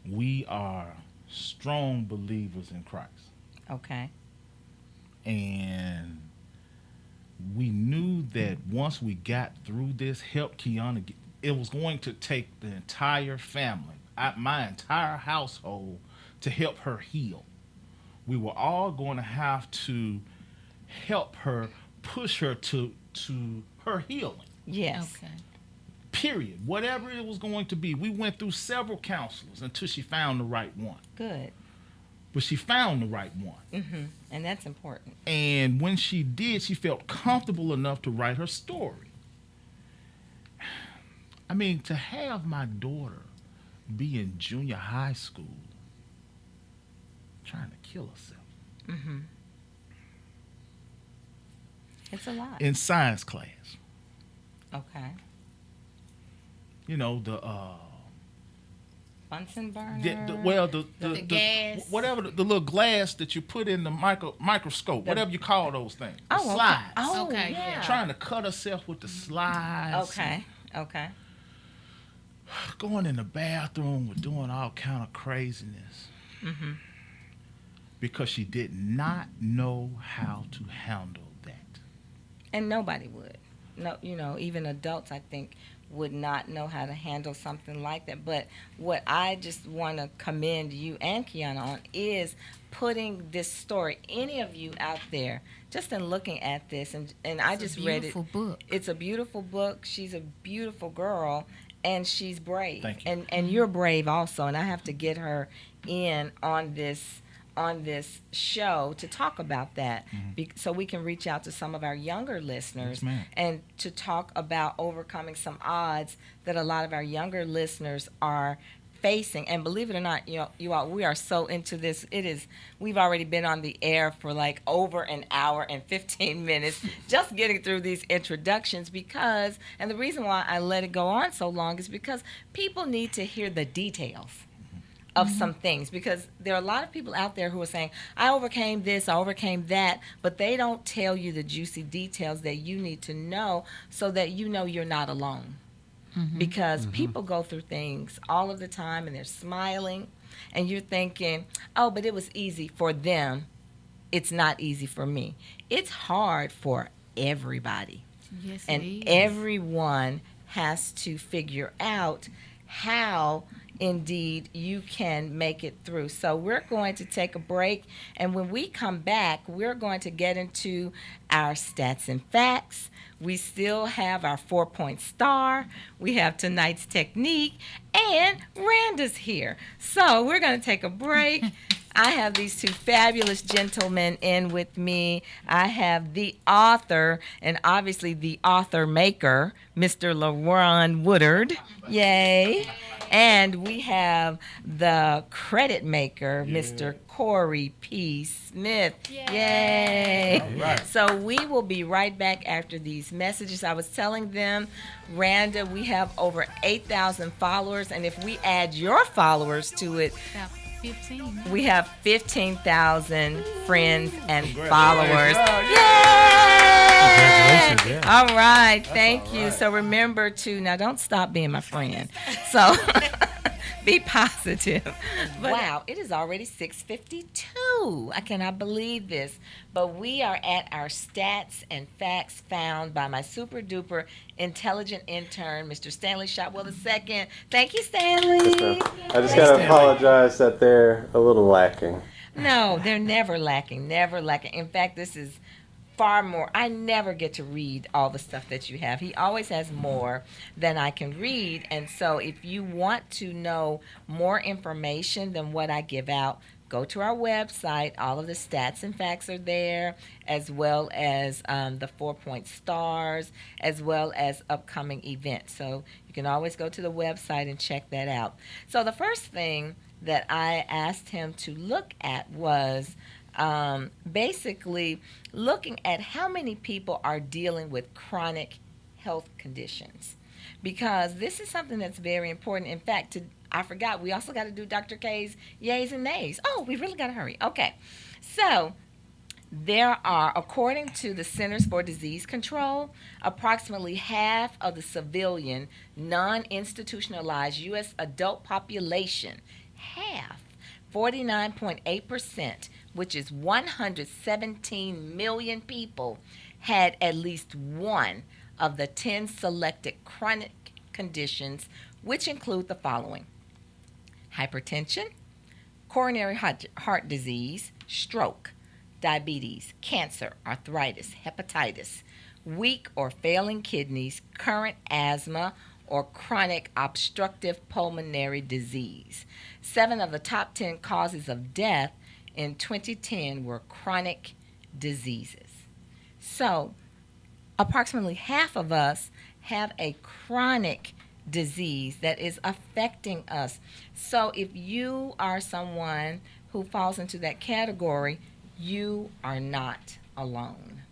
We are strong believers in Christ. Okay. And we knew that once we got through this, help Kiana, it was going to take the entire family, my entire household, to help her heal. We were all going to have to help her, push her to her healing. Yes. Okay. Period. Whatever it was going to be. We went through several counselors until she found the right one. Good. But she found the right one. Mm-hmm. And that's important. And when she did, she felt comfortable enough to write her story. I mean, to have my daughter be in junior high school trying to kill herself. Mm-hmm. It's a lot. In science class. Okay. You know, the Bunsen burner. The gas. whatever the little glass that you put in the microscope, whatever you call those things. The Oh, okay. slides. Oh, Okay, yeah. yeah. Trying to cut herself with the slides. Okay. Okay. Going in the bathroom with doing all kind of craziness. Mm-hmm. Because she did not know how to handle that. And nobody would. No, you know, even adults, I think, would not know how to handle something like that. But what I just want to commend you and Kiana on is putting this story, any of you out there, just in looking at this, and I just read it. Beautiful book. It's a beautiful book. She's a beautiful girl, and she's brave. Thank you. And you're brave also, and I have to get her in on this show to talk about that, so we can reach out to some of our younger listeners, Yes, ma'am. and to talk about overcoming some odds that a lot of our younger listeners are facing. And believe it or not, you all, we are so into this. We've already been on the air for like over an hour and 15 minutes just getting through these introductions, because, and the reason why I let it go on so long is because people need to hear the details of some things, because there are a lot of people out there who are saying, I overcame this, I overcame that, but they don't tell you the juicy details that you need to know so that you know you're not alone. Because people go through things all of the time and they're smiling and you're thinking, oh, but it was easy for them. It's not easy for me. It's hard for everybody. Yes, And it is. everyone has to figure out how indeed you can make it through. So we're going to take a break, and when we come back, we're going to get into our stats and facts. We still have our 4-point star. We have tonight's technique, and Randa's here. So we're going to take a break. I have these two fabulous gentlemen in with me. I have the author, and obviously the author maker, Mr. Larone Woodard. Yay. And we have the credit maker, Mr. Corey P. Smith. Yay. All right. So we will be right back after these messages. I was telling them, Randa, we have over 8,000 followers, and if we add your followers to it, About 15. we have 15,000 friends and Congratulations. followers. Congratulations, Yay! yeah. All right, thank all you. right. So remember to, now don't stop being my friend. So be positive. Wow, it is already 6:52. I cannot believe this. But we are at our stats and facts found by my super duper intelligent intern, Mr. Stanley Shotwell II. Thank you, Stanley. I just gotta apologize that they're a little lacking. No, they're never lacking, never lacking. In fact, this is far more. I never get to read all the stuff that you have. He always has more than I can read. And so if you want to know more information than what I give out, go to our website. All of the stats and facts are there, as well as the 4-point stars, as well as upcoming events. So you can always go to the website and check that out. So the first thing that I asked him to look at was basically looking at how many people are dealing with chronic health conditions, because this is something that's very important. In fact, I forgot, we also got to do Dr. K's yays and nays. Oh, we really got to hurry. Okay, so there are, according to the Centers for Disease Control, approximately half of the civilian, non-institutionalized U.S. adult population, half, 49.8%, which is 117 million people, had at least one of the 10 selected chronic conditions, which include the following: hypertension, coronary heart disease, stroke, diabetes, cancer, arthritis, hepatitis, weak or failing kidneys, current asthma, or chronic obstructive pulmonary disease. 7 of the top 10 causes of death in 2010 were chronic diseases. So, approximately half of us have a chronic disease that is affecting us. So, if you are someone who falls into that category, you are not alone.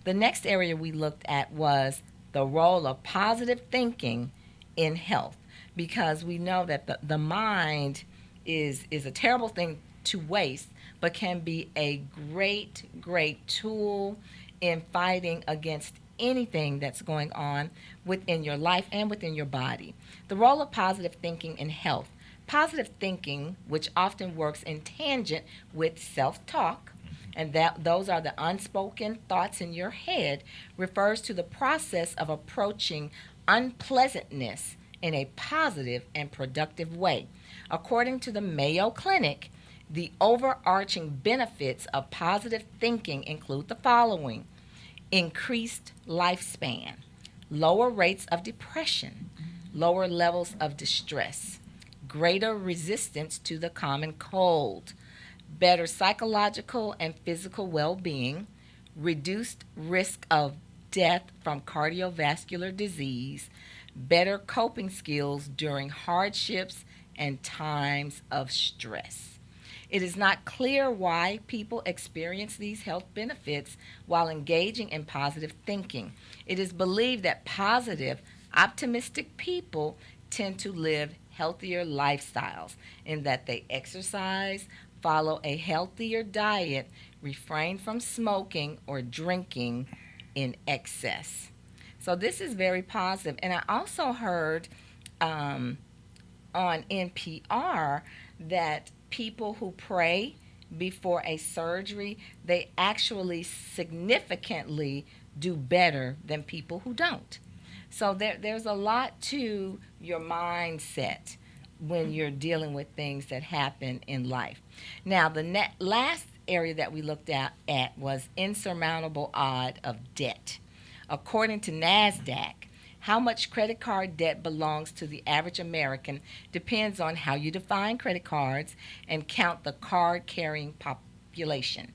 The next area we looked at was the role of positive thinking in health, because we know that the mind is a terrible thing to waste, but can be a great tool in fighting against anything that's going on within your life and within your body. The role of positive thinking in health. Positive thinking, which often works in tangent with self-talk, and those are the unspoken thoughts in your head, refers to the process of approaching unpleasantness in a positive and productive way. According to the Mayo Clinic, the overarching benefits of positive thinking include the following: increased lifespan, lower rates of depression, lower levels of distress, greater resistance to the common cold, better psychological and physical well-being, reduced risk of death from cardiovascular disease, better coping skills during hardships and times of stress. It is not clear why people experience these health benefits while engaging in positive thinking. It is believed that positive, optimistic people tend to live healthier lifestyles in that they exercise, follow a healthier diet, refrain from smoking or drinking in excess. So this is very positive. And I also heard on NPR that people who pray before a surgery, they actually significantly do better than people who don't. So there's a lot to your mindset when you're dealing with things that happen in life. Now, the last area that we looked at was insurmountable odd of debt. According to NASDAQ, how much credit card debt belongs to the average American depends on how you define credit cards and count the card carrying population.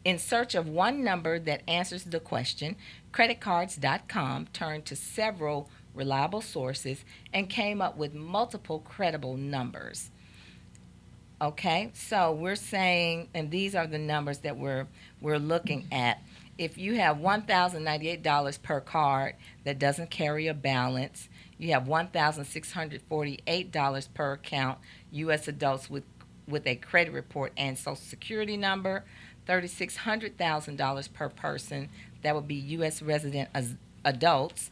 In search of one number that answers the question, creditcards.com turned to several reliable sources and came up with multiple credible numbers. Okay, so we're saying, and these are the numbers that we're looking at. If you have $1,098 per card that doesn't carry a balance, you have $1,648 per account, U.S. adults with a credit report and Social Security number, $3,600,000 per person, that would be U.S. resident adults,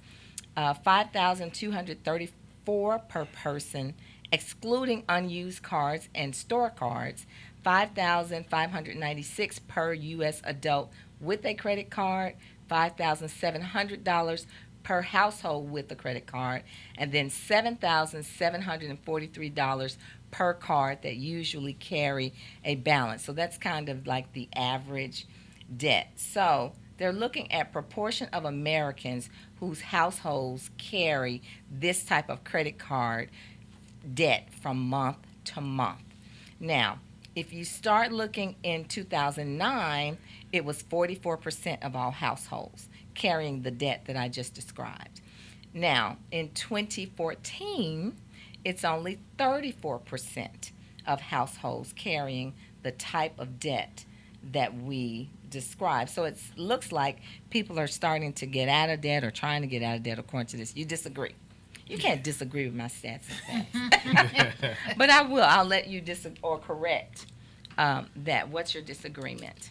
$5,234 per person, excluding unused cards and store cards, $5,596 per U.S. adult with a credit card, $5,700 per household with a credit card, and then $7,743 per card that usually carry a balance. So that's kind of like the average debt. So they're looking at proportion of Americans whose households carry this type of credit card debt from month to month. Now, if you start looking in 2009, it was 44% of all households carrying the debt that I just described. Now, in 2014, it's only 34% of households carrying the type of debt that we described. So it looks like people are starting to get out of debt or trying to get out of debt according to this. You disagree. You can't disagree with my stats and stats. But I will. I'll let you correct that. What's your disagreement?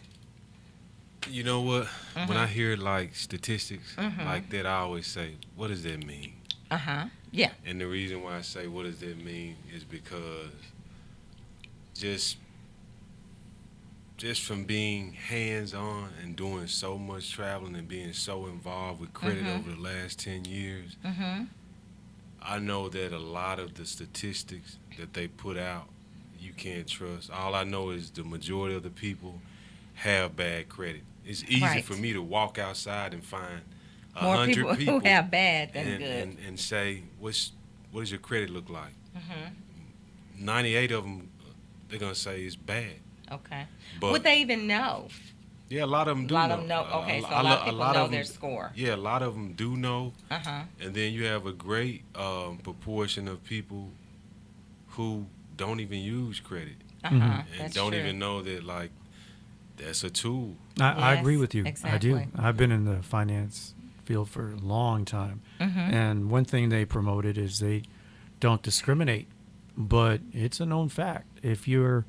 You know what? When I hear like statistics like that, I always say, what does that mean? Yeah. And the reason why I say what does that mean is because just from being hands-on and doing so much traveling and being so involved with credit over the last 10 years, I know that a lot of the statistics that they put out, you can't trust. All I know is the majority of the people have bad credit. It's easy for me to walk outside and find 100 more people who have bad than good. And say, what does your credit look like? 98 of them, they're going to say it's bad. Okay. But would they even know? Yeah, a lot of them do know. know. A lot of them know. Okay, so a lot of people know their score. Yeah, a lot of them do know. And then you have a great proportion of people who don't even use credit and That's don't true. even know that, like, that's a tool. I agree with you. Exactly. I do. I've been in the finance field for a long time. And one thing they promoted is they don't discriminate. But it's a known fact. If you're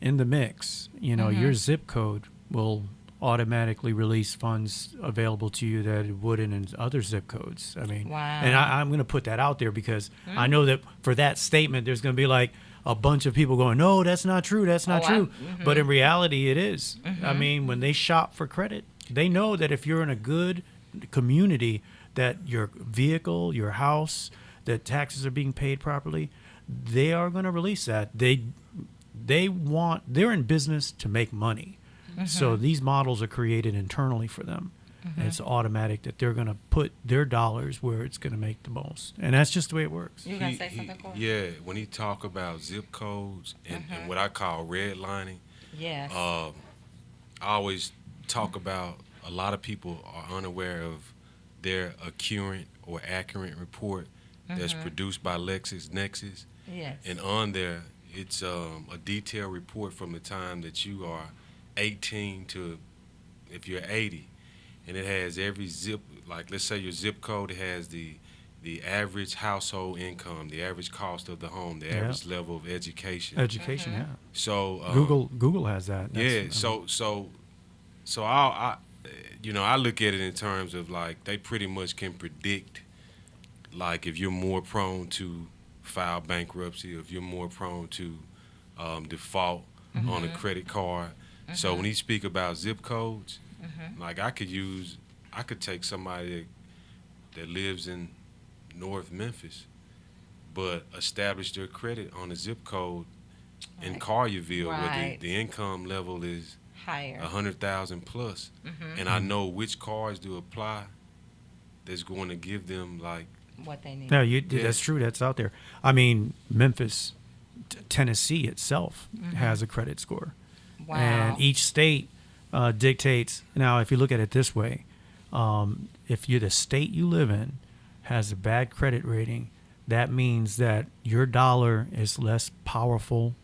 in the mix, your zip code will automatically release funds available to you that it wouldn't in other zip codes. I mean, wow. And I'm going to put that out there because I know that for that statement, there's going to be like a bunch of people going, no, that's not true. That's not true. But in reality, it is. I mean, when they shop for credit, they know that if you're in a good community, that your vehicle, your house, that taxes are being paid properly, they are going to release that. They're in business to make money. So these models are created internally for them. And it's automatic that they're going to put their dollars where it's going to make the most. And that's just the way it works. You going to say something, Corey? Yeah, when he talk about zip codes and what I call redlining, yes. I always talk about a lot of people are unaware of their accurate report that's produced by LexisNexis. Yes. And on there, it's a detailed report from the time that you are 18 to if you're 80. And it has every zip, like let's say your zip code, it has the average household income, the average cost of the home, the average level of education. Education, yeah. So Google has that. So I look at it in terms of like they pretty much can predict like if you're more prone to file bankruptcy, if you're more prone to default on a credit card. So when he speak about zip codes, like I I could take somebody that lives in North Memphis, but establish their credit on a zip code in Right. Collierville, where Right. the income level is Higher. 100,000 plus, and I know which cards to apply. That's going to give them like What they need. No, Yeah. that's true. That's out there. I mean, Memphis, Tennessee itself has a credit score. Wow. And each state dictates. Now, if you look at it this way, if the state you live in has a bad credit rating, that means that your dollar is less powerful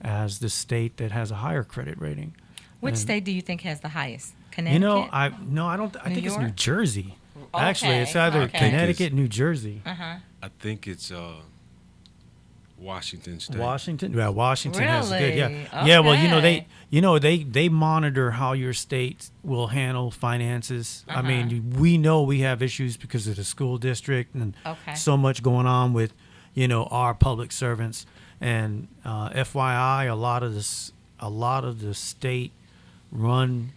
as the state that has a higher credit rating. Which And, state do you think has the highest? Connecticut? You know, I don't. I New think it's New York? Jersey. Okay, Actually, it's either okay. Connecticut, New Jersey. I think it's Washington State. Washington, yeah, Washington has good, yeah, Really? yeah. Well, Okay. they monitor how your state will handle finances. I Uh-huh. mean, we know we have issues because of the school district and Okay. so much going on with, our public servants. And FYI, a lot of the state-run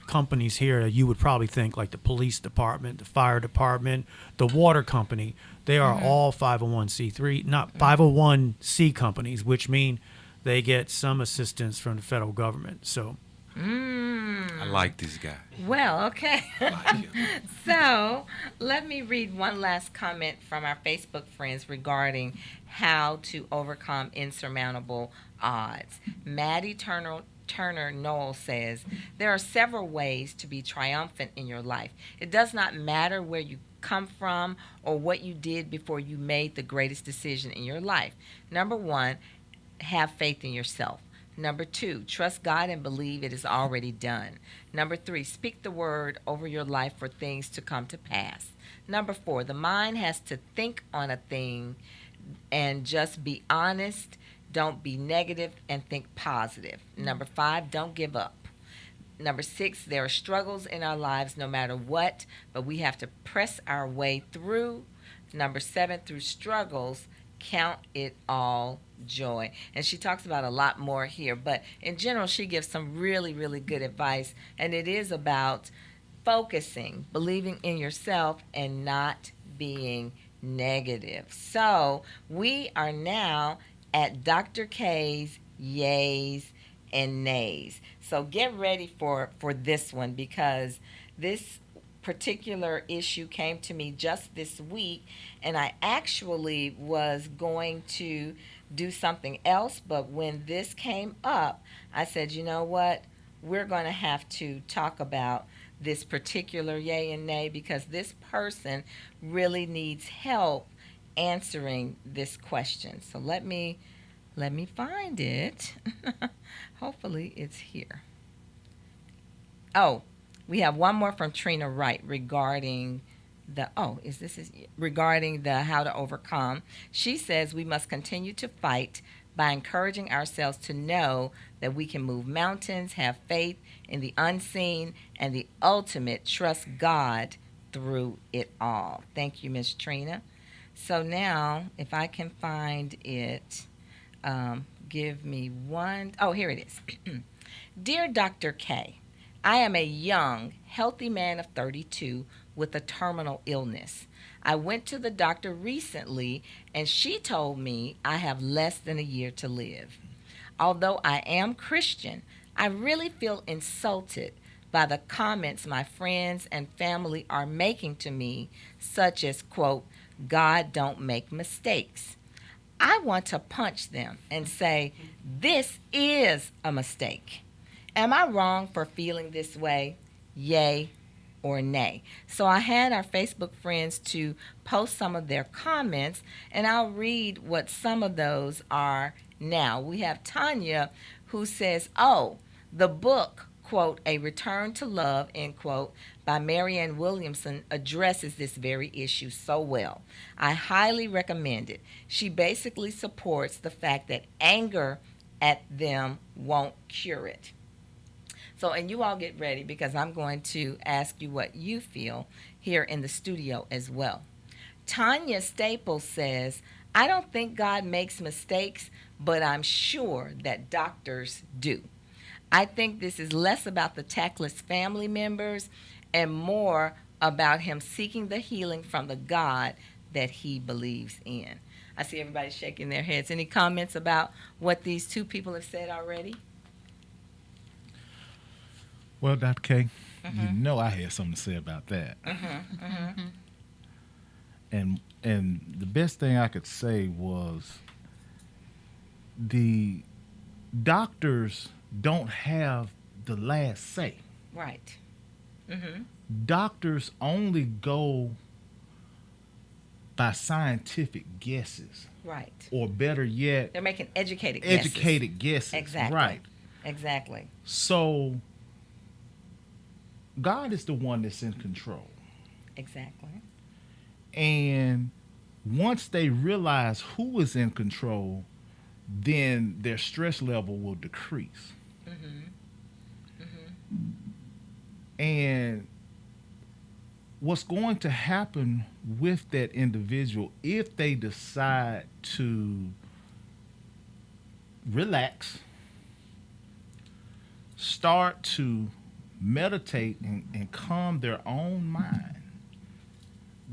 companies here that you would probably think, like the police department, the fire department, the water company, they are all 501c3, not 501c companies, which mean they get some assistance from the federal government. So I like this guy. Well, okay. I like him. So let me read one last comment from our Facebook friends regarding how to overcome insurmountable odds. Maddie Turner Noel says, there are several ways to be triumphant in your life. It does not matter where you come from or what you did before you made the greatest decision in your life. Number one, have faith in yourself. Number two, trust God and believe it is already done. Number three, speak the word over your life for things to come to pass. Number four, the mind has to think on a thing and just be honest. Don't be negative and think positive. Number five, don't give up. Number six, there are struggles in our lives no matter what, but we have to press our way through. Number seven, through struggles, count it all joy. And she talks about a lot more here, but in general, she gives some really, really good advice, and it is about focusing, believing in yourself, and not being negative. So we are now at Dr. K's yays and nays. So get ready for this one, because this particular issue came to me just this week, and I actually was going to do something else, but when this came up, I said, you know what, we're going to have to talk about this particular yay and nay, because this person really needs help answering this question. So let me find it. Hopefully it's here. Oh, we have one more from Trina Wright regarding regarding the how to overcome. She says we must continue to fight by encouraging ourselves to know that we can move mountains, have faith in the unseen, and the ultimate, trust God through it all. Thank you, Miss Trina. So now, if I can find it, give me one. Oh, here it is. Dear Dr. K, I am a young, healthy man of 32 with a terminal illness. I went to the doctor recently, and she told me I have less than a year to live. Although I am Christian, I really feel insulted by the comments my friends and family are making to me, such as, quote, God don't make mistakes. I want to punch them and say, this is a mistake. Am I wrong for feeling this way? Yay or nay? So I had our Facebook friends to post some of their comments, and I'll read what some of those are now. We have Tanya, who says, oh, the book, quote, A Return to Love, end quote, by Marianne Williamson addresses this very issue so well. I highly recommend it. She basically supports the fact that anger at them won't cure it. So, and you all get ready, because I'm going to ask you what you feel here in the studio as well. Tanya Staples says, I don't think God makes mistakes, but I'm sure that doctors do. I think this is less about the tactless family members and more about him seeking the healing from the God that he believes in. I see everybody shaking their heads. Any comments about what these two people have said already? Well, Dr. K, you know I had something to say about that. And the best thing I could say was the doctors don't have the last say. Right. Doctors only go by scientific guesses. Right. Or better yet, They're making educated guesses. educated guesses. Exactly. Right. Exactly. So God is the one that's in control. Exactly. And once they realize who is in control, then their stress level will decrease. And what's going to happen with that individual if they decide to relax, start to meditate and calm their own mind,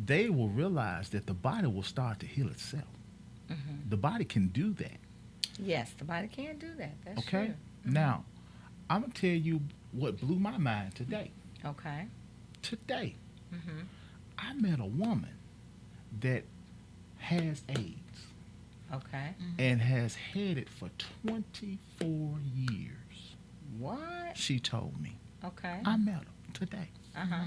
they will realize that the body will start to heal itself. The body can do that. Yes, the body can do that. That's Okay? true. Now, I'm going to tell you what blew my mind today. Okay. Today, I met a woman that has AIDS Okay. and has had it for 24 years. What? She told me. Okay. I met her today. Uh-huh.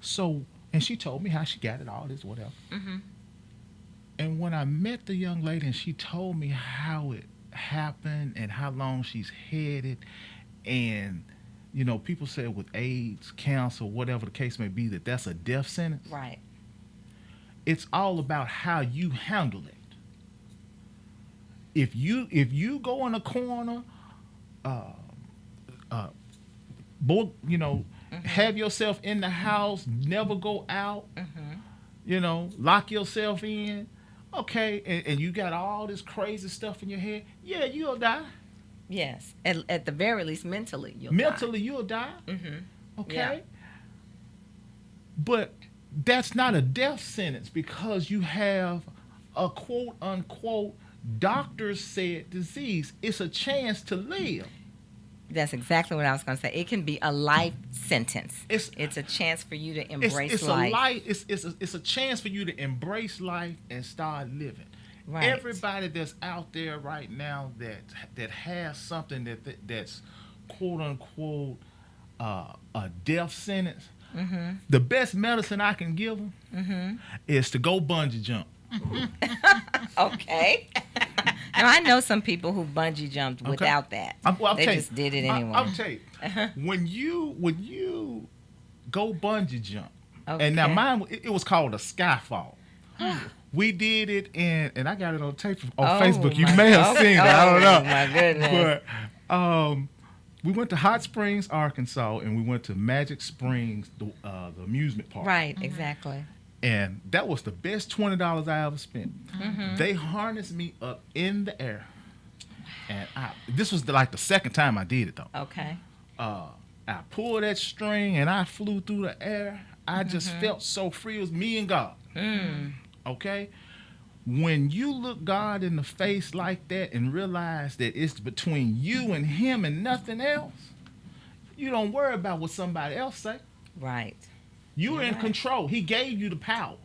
So, and she told me how she got it, all this, whatever. And when I met the young lady and she told me how it happened and how long she's had it, and, you know, people say with AIDS, cancer, whatever the case may be, that that's a death sentence. Right. It's all about how you handle it. If you go in a corner, have yourself in the house, never go out, lock yourself in, okay, and you got all this crazy stuff in your head, yeah, you'll die. Yes. At the very least, mentally, you'll Mentally, you'll die. Okay? Yeah. But that's not a death sentence because you have a quote unquote doctors said disease. It's a chance to live. That's exactly what I was going to say. It can be a life sentence. It's a chance for you to embrace it's life. a life. It's a chance for you to embrace life and start living. Right. Everybody that's out there right now that has something that's quote unquote a death sentence. The best medicine I can give them is to go bungee jump. Okay. Now, I know some people who bungee jumped without that. They just did it anyway. I'll tell you, when you go bungee jump, and now mine, it was called a skyfall. We did it, and I got it on tape on Facebook. You may have seen it. I don't know. My goodness. But we went to Hot Springs, Arkansas, and we went to Magic Springs, the amusement park. Right, exactly. And that was the best $20 I ever spent. They harnessed me up in the air. And this was like the second time I did it, though. Okay. I pulled that string and I flew through the air. I just felt so free. It was me and God. Okay? When you look God in the face like that and realize that it's between you and him and nothing else, you don't worry about what somebody else say. Right. You're in control. He gave you the power.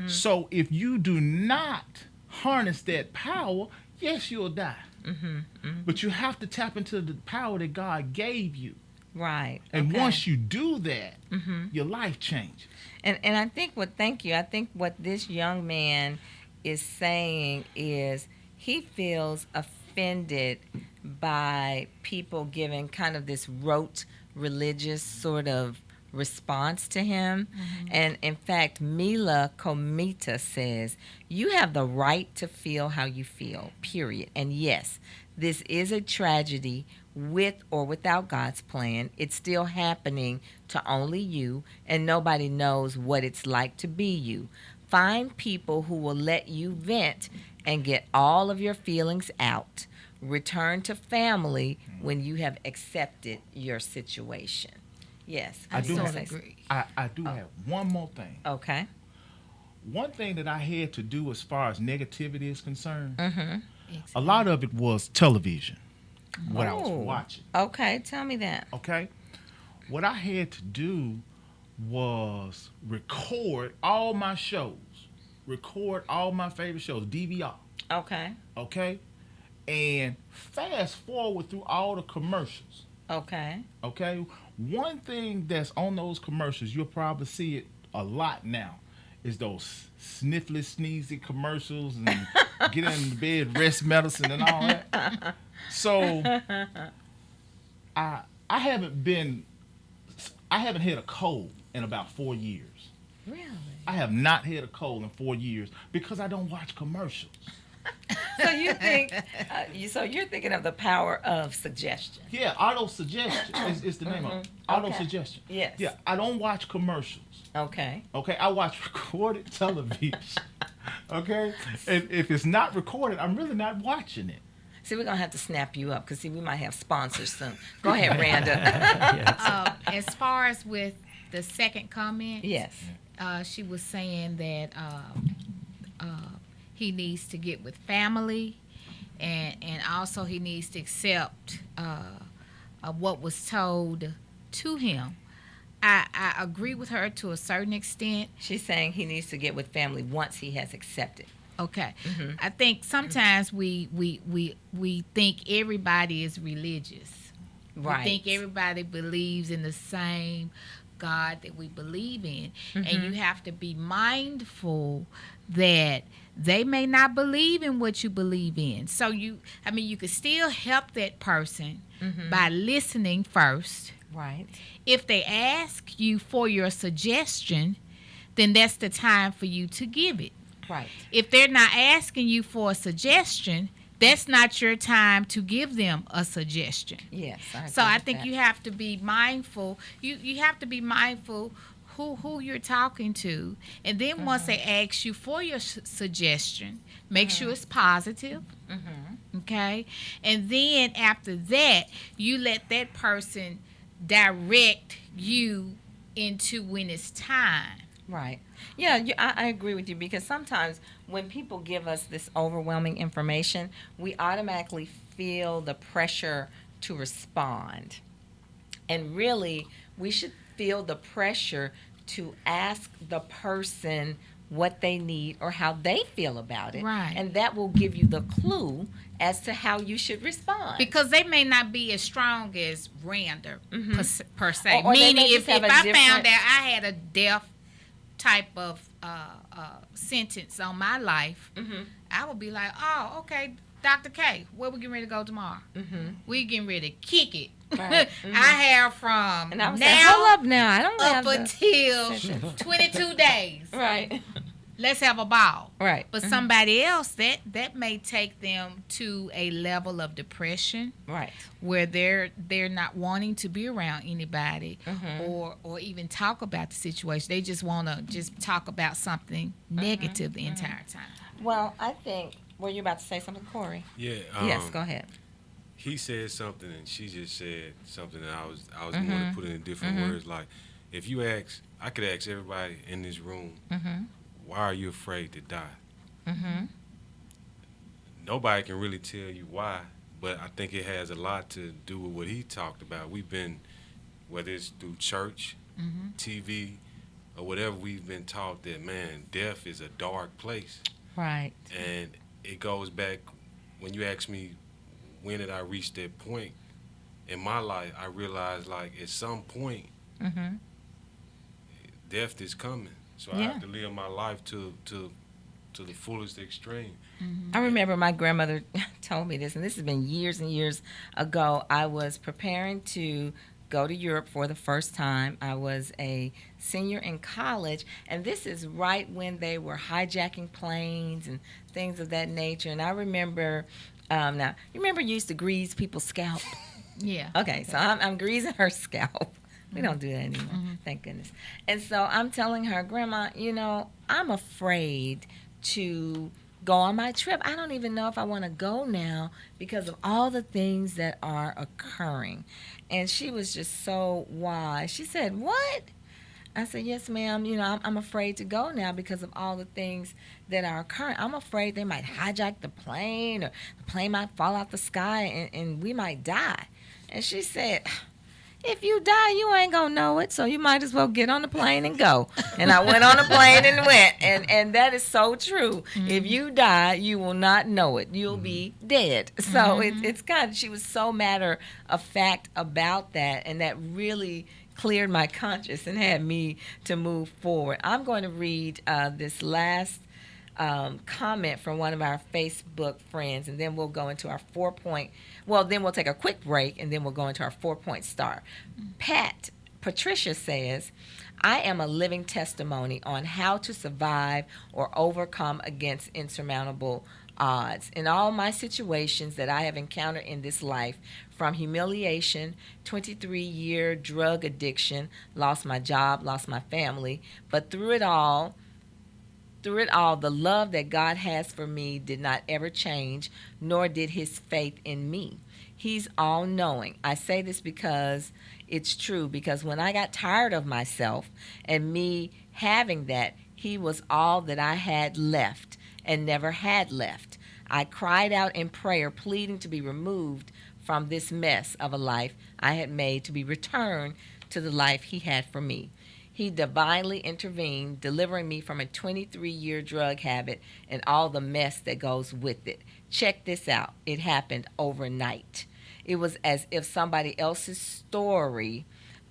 So if you do not harness that power, yes, you'll die. But you have to tap into the power that God gave you. Right. And okay. once you do that, your life changes. And I think what this young man is saying is he feels offended by people giving kind of this rote religious sort of response to him. And in fact, Mila Komita says, you have the right to feel how you feel, period. And yes, this is a tragedy with or without God's plan. It's still happening to only you, and nobody knows what it's like to be you. Find people who will let you vent and get all of your feelings out. Return to family when you have accepted your situation. Yes, I do wanna have, say agree. I do have one more thing. Okay. One thing that I had to do as far as negativity is concerned, Mm-hmm. a lot of it was television, what I was Oh. watching. Okay, tell me that. Okay? What I had to do was record all my shows, record all my favorite shows, DVR. Okay. Okay? And fast forward through all the commercials. Okay. Okay? One thing that's on those commercials, you'll probably see it a lot now, is those sniffly, sneezy commercials and get in the bed, rest medicine and all that. So I haven't had a cold in about 4 years. Really? I have not had a cold in 4 years because I don't watch commercials. So you think, so you're thinking of the power of suggestion. Yeah, auto suggestion is the name of it. Auto Okay. suggestion. Yes. Yeah, I don't watch commercials. Okay. Okay, I watch recorded television. Okay, and if it's not recorded, I'm really not watching it. See, we're gonna have to snap you up because see, we might have sponsors soon. Go ahead, Randa. As far as with the second comment, Yes. she was saying that he needs to get with family, and also he needs to accept what was told to him. I agree with her to a certain extent. She's saying he needs to get with family once he has accepted. Okay. I think sometimes we think everybody is religious. Right. We think everybody believes in the same God that we believe in. And you have to be mindful that they may not believe in what you believe in. So you could still help that person by listening first. Right. If they ask you for your suggestion, then that's the time for you to give it. Right. If they're not asking you for a suggestion, that's not your time to give them a suggestion. Yes. So I think you have to be mindful. You have to be mindful who you're talking to, and then once they ask you for your suggestion, make sure it's positive. Okay, and then after that, you let that person direct you into when it's time. Right. Yeah, I agree with you because sometimes when people give us this overwhelming information, we automatically feel the pressure to respond. And really, we should feel the pressure to ask the person what they need or how they feel about it. Right. And that will give you the clue as to how you should respond. Because they may not be as strong as Randa per se. Or they Meaning, may if just have I a found different- out I had a death type of sentence on my life, I would be like, oh, okay, Dr. K, where we getting ready to go tomorrow? We getting ready to kick it. Right. I have from And I was now saying, hold up now, I don't up have the... until 22 days. Right. Let's have a ball. Right. But somebody else, that may take them to a level of depression Right. where they're not wanting to be around anybody or even talk about the situation. They just want to just talk about something negative the entire time. Well, I think... Were you about to say something, Corey? Yeah. Yes, go ahead. He said something and she just said something that I was going to put it in different words. Like, if you ask, I could ask everybody in this room, why are you afraid to die? Nobody can really tell you why, but I think it has a lot to do with what he talked about. We've been, whether it's through church, TV, or whatever, we've been taught that, man, death is a dark place. Right. And it goes back, when you ask me, when did I reach that point in my life, I realized, like, at some point, death is coming. So I have to live my life to the fullest extreme. I remember my grandmother told me this, and this has been years and years ago. I was preparing to go to Europe for the first time. I was a senior in college, and this is right when they were hijacking planes and things of that nature. And I remember, now, you remember you used to grease people's scalp? Yeah. Okay, so I'm greasing her scalp, We don't do that anymore. Thank goodness. And so I'm telling her, Grandma, I'm afraid to go on my trip. I don't even know if I want to go now because of all the things that are occurring. And she was just so wise. She said, what? I said, yes, ma'am. I'm afraid to go now because of all the things that are occurring. I'm afraid they might hijack the plane, or the plane might fall out the sky and we might die. And she said, if you die, you ain't gonna know it, so you might as well get on the plane and go. And I went on the plane and went, and that is so true. If you die, you will not know it. You'll be dead. So it's kind of, she was so matter of fact about that, and that really cleared my conscience and had me to move forward. I'm going to read this last comment from one of our Facebook friends, and then we'll go into our 4-point. Well, then we'll take a quick break, and then we'll go into our 4-point star. Patricia says, I am a living testimony on how to survive or overcome against insurmountable odds. In all my situations that I have encountered in this life, from humiliation, 23-year drug addiction, lost my job, lost my family, but through it all, the love that God has for me did not ever change, nor did his faith in me. He's all-knowing. I say this because it's true, because when I got tired of myself and me having that, he was all that I had left and never had left. I cried out in prayer, pleading to be removed from this mess of a life I had made, to be returned to the life he had for me. He divinely intervened, delivering me from a 23-year drug habit and all the mess that goes with it. Check this out. It happened overnight. It was as if somebody else's story,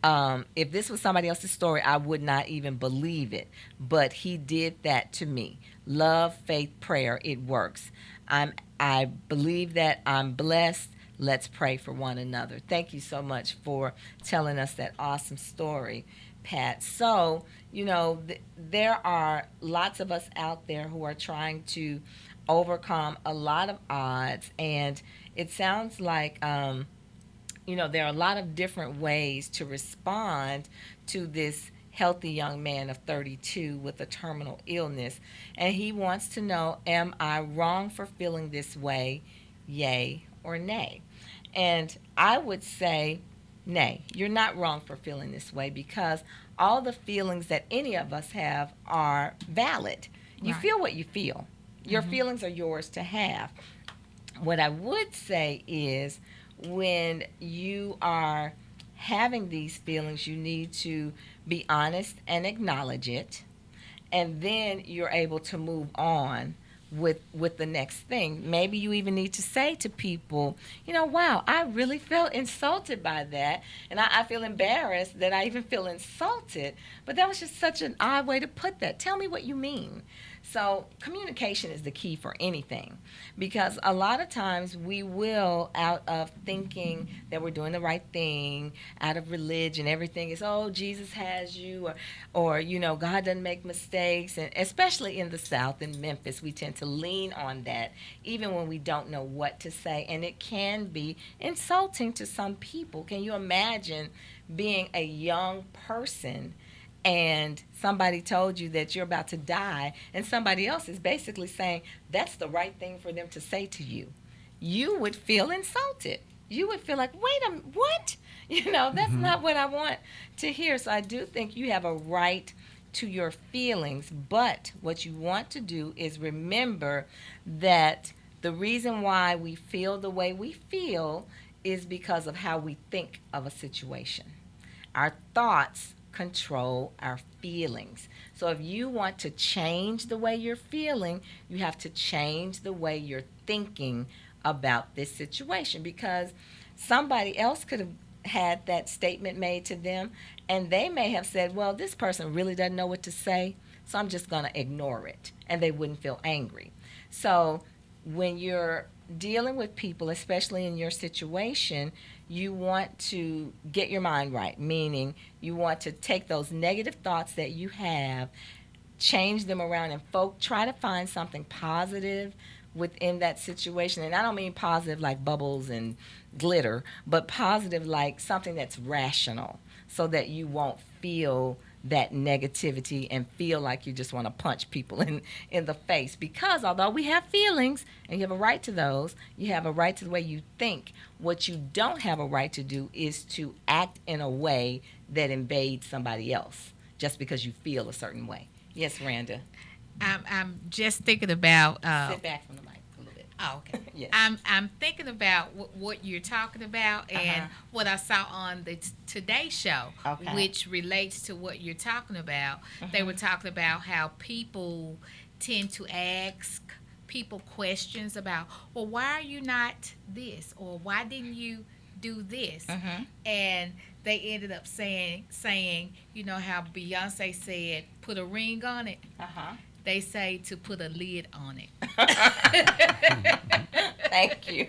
if this was somebody else's story, I would not even believe it. But he did that to me. Love, faith, prayer, it works. I believe that I'm blessed. Let's pray for one another. Thank you so much for telling us that awesome story, Pat. So, there are lots of us out there who are trying to overcome a lot of odds, and it sounds like, there are a lot of different ways to respond to this healthy young man of 32 with a terminal illness, and he wants to know, am I wrong for feeling this way, yay or nay? And I would say, nay, you're not wrong for feeling this way, because all the feelings that any of us have are valid. You feel what you feel. Your feelings are yours to have. What I would say is, when you are having these feelings, you need to be honest and acknowledge it, and then you're able to move on with the next thing. Maybe you even need to say to people, wow, I really felt insulted by that, and I feel embarrassed that I even feel insulted, but that was just such an odd way to put that. Tell me what you mean. So communication is the key for anything, because a lot of times we will, out of thinking that we're doing the right thing, out of religion, everything is, oh, Jesus has you, or God doesn't make mistakes. And especially in the South, in Memphis, we tend to lean on that even when we don't know what to say, and it can be insulting to some people. Can you imagine being a young person and somebody told you that you're about to die, and somebody else is basically saying that's the right thing for them to say to you? You would feel insulted. You would feel like, wait a minute, what? That's not what I want to hear. So I do think you have a right to your feelings, but what you want to do is remember that the reason why we feel the way we feel is because of how we think of a situation. Our thoughts control our feelings. So if you want to change the way you're feeling, you have to change the way you're thinking about this situation, because somebody else could have had that statement made to them, and they may have said, well, this person really doesn't know what to say, so I'm just going to ignore it, and they wouldn't feel angry. So when you're dealing with people, especially in your situation, you want to get your mind right, meaning you want to take those negative thoughts that you have, change them around, and try to find something positive within that situation. And I don't mean positive like bubbles and glitter, but positive like something that's rational, so that you won't feel that negativity and feel like you just want to punch people in the face. Because although we have feelings and you have a right to those, you have a right to the way you think. What you don't have a right to do is to act in a way that invades somebody else just because you feel a certain way. Yes, Randa. I'm just thinking about. Sit back from the mic a little bit. Oh, okay. Yes. I'm thinking about what you're talking about and Uh-huh. what I saw on the Today Show, Okay. which relates to what you're talking about. They were talking about how people tend to ask people questions about, well, why are you not this, or why didn't you do this? And they ended up saying, you know how Beyonce said, put a ring on it. They say to put a lid on it. Thank you.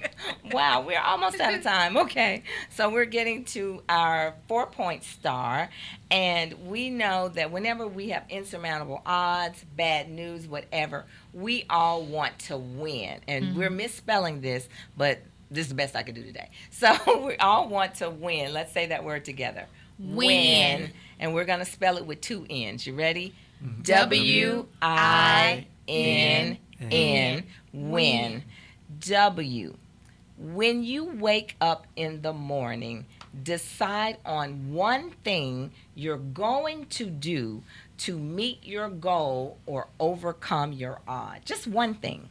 Wow, we're almost out of time. Okay, so we're getting to our 4-point star, and we know that whenever we have insurmountable odds, bad news, whatever, we all want to win. And we're misspelling this, but this is the best I could do today. So we all want to win. Let's say that word together. Win. And we're going to spell it with 2 N's. You ready? W-I-N-N. Win. W. When you wake up in the morning, decide on one thing you're going to do to meet your goal or overcome your odds. Just one thing.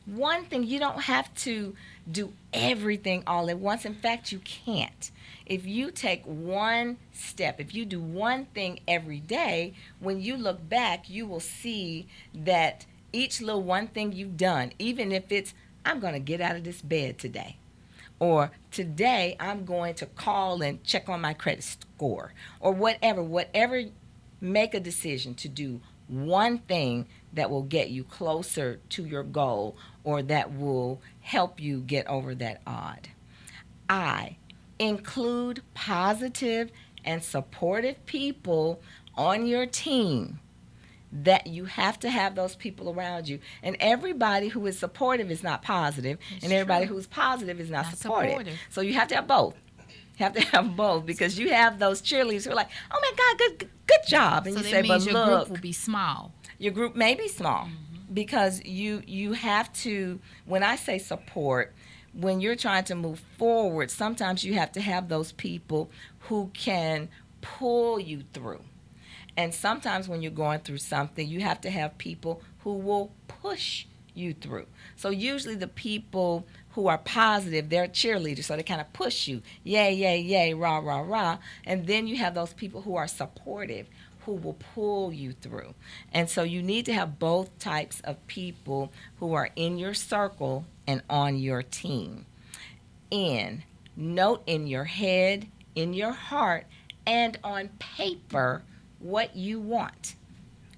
One thing. You don't have to do everything all at once. In fact, you can't. If you take one step, if you do one thing every day, when you look back, you will see that each little one thing you've done, even if it's, I'm going to get out of this bed today, or today I'm going to call and check on my credit score, or whatever, make a decision to do one thing that will get you closer to your goal or that will help you get over that odd. I. Include positive and supportive people on your team. That you have to have those people around you. And everybody who is supportive is not positive, and everybody who's positive is not supportive. So you have to have both. You have to have both, because you have those cheerleaders who are like, oh my God, good job. And So you that say, means but your look, group will be small. your group may be small, because you have to, when I say support, when you're trying to move forward, sometimes you have to have those people who can pull you through. And sometimes when you're going through something, you have to have people who will push you through. So usually the people who are positive, they're cheerleaders, so they kind of push you, yay, yay, yay, rah, rah, rah. And then you have those people who are supportive, who will pull you through. And so you need to have both types of people who are in your circle and on your team. N, note in your head, in your heart, and on paper what you want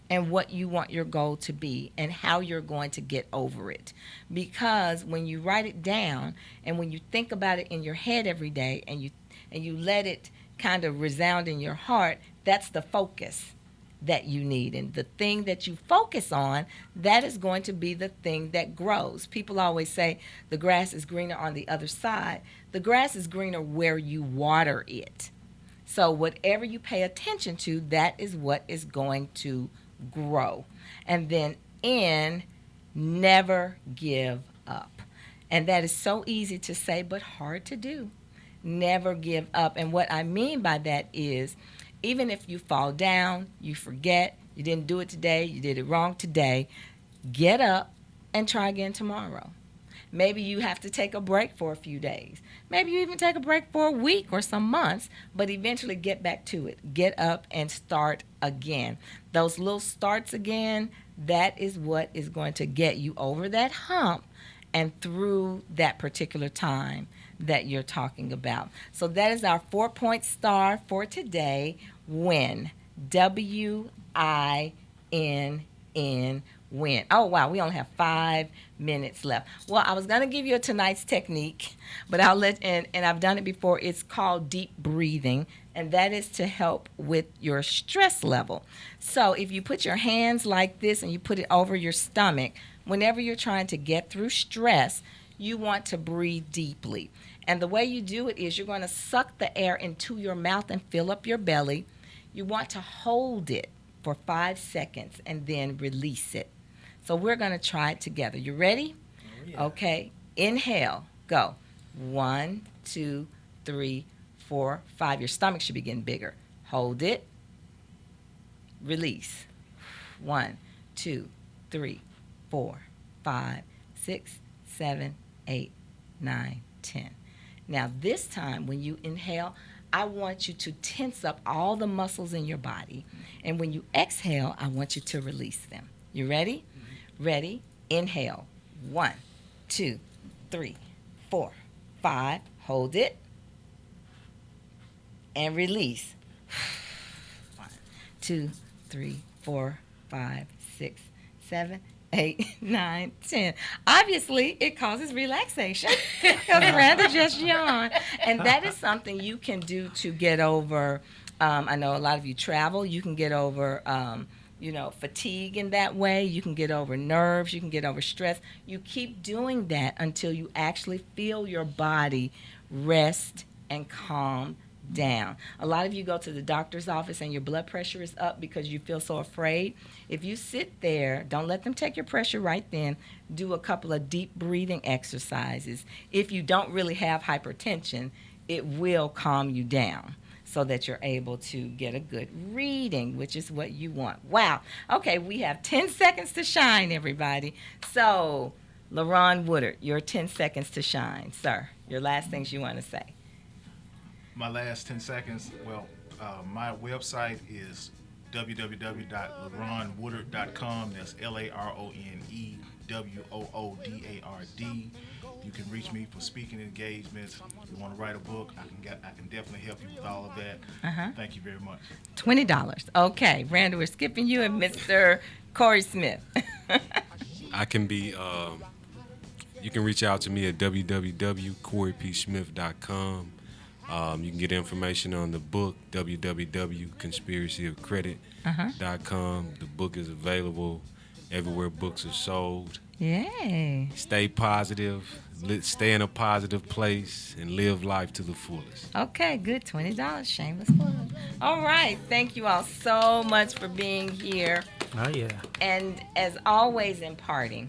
and what you want your goal to be and how you're going to get over it. Because when you write it down and when you think about it in your head every day and you let it kind of resound in your heart, that's the focus that you need. And the thing that you focus on, that is going to be the thing that grows. People always say the grass is greener on the other side. The grass is greener where you water it. So whatever you pay attention to, that is what is going to grow. And then N, never give up. And that is so easy to say, but hard to do. Never give up. And what I mean by that is, even if you fall down, you forget, you didn't do it today, you did it wrong today, get up and try again tomorrow. Maybe you have to take a break for a few days. Maybe you even take a break for a week or some months, but eventually get back to it. Get up and start again. Those little starts again, that is what is going to get you over that hump and through that particular time that you're talking about. So that is our 4-point star for today. Win. W-I-N-N. Win. Oh, wow, we only have 5 minutes left. Well, I was going to give you a tonight's technique, but I'll let, and I've done it before. It's called deep breathing, and that is to help with your stress level. So if you put your hands like this and you put it over your stomach, whenever you're trying to get through stress, you want to breathe deeply. And the way you do it is you're going to suck the air into your mouth and fill up your belly. You want to hold it for 5 seconds and then release it. So we're going to try it together. You ready? Oh, yeah. Okay. Inhale. Go. 1, 2, 3, 4, 5. Your stomach should be getting bigger. Hold it. Release. 1, 2, 3, 4, 5, 6, 7, 8, 9, 10. Now this time when you inhale, I want you to tense up all the muscles in your body. And when you exhale, I want you to release them. You ready? Ready? Inhale. 1, 2, 3, 4, 5. Hold it. And release. 1, 2, 3, 4, 5, 6, 7, 8, 9, 10. Obviously, it causes relaxation because Randa just yawned. And that is something you can do to get over, I know a lot of you travel, you can get over, fatigue in that way. You can get over nerves. You can get over stress. You keep doing that until you actually feel your body rest and calm down. A lot of you go to the doctor's office and your blood pressure is up because you feel so afraid. If you sit there, don't let them take your pressure right then. Do a couple of deep breathing exercises. If you don't really have hypertension, it will calm you down so that you're able to get a good reading, which is what you want. Wow. Okay, we have 10 seconds to shine, everybody. So, Larone Woodard, your 10 seconds to shine. Sir, your last things you want to say. My last 10 seconds, my website is www.laronewoodard.com. That's LaroneWoodard. You can reach me for speaking engagements. If you want to write a book, I can definitely help you with all of that. Thank you very much. $20. Okay, Randa, we're skipping you and Mr. Corey Smith. I can be, you can reach out to me at www.coreypsmith.com. You can get information on the book, www.conspiracyofcredit.com. The book is available everywhere books are sold. Yay. Stay positive, stay in a positive place, and live life to the fullest. Okay, good. $20. Shameless plug. All right. Thank you all so much for being here. Oh, yeah. And as always in parting,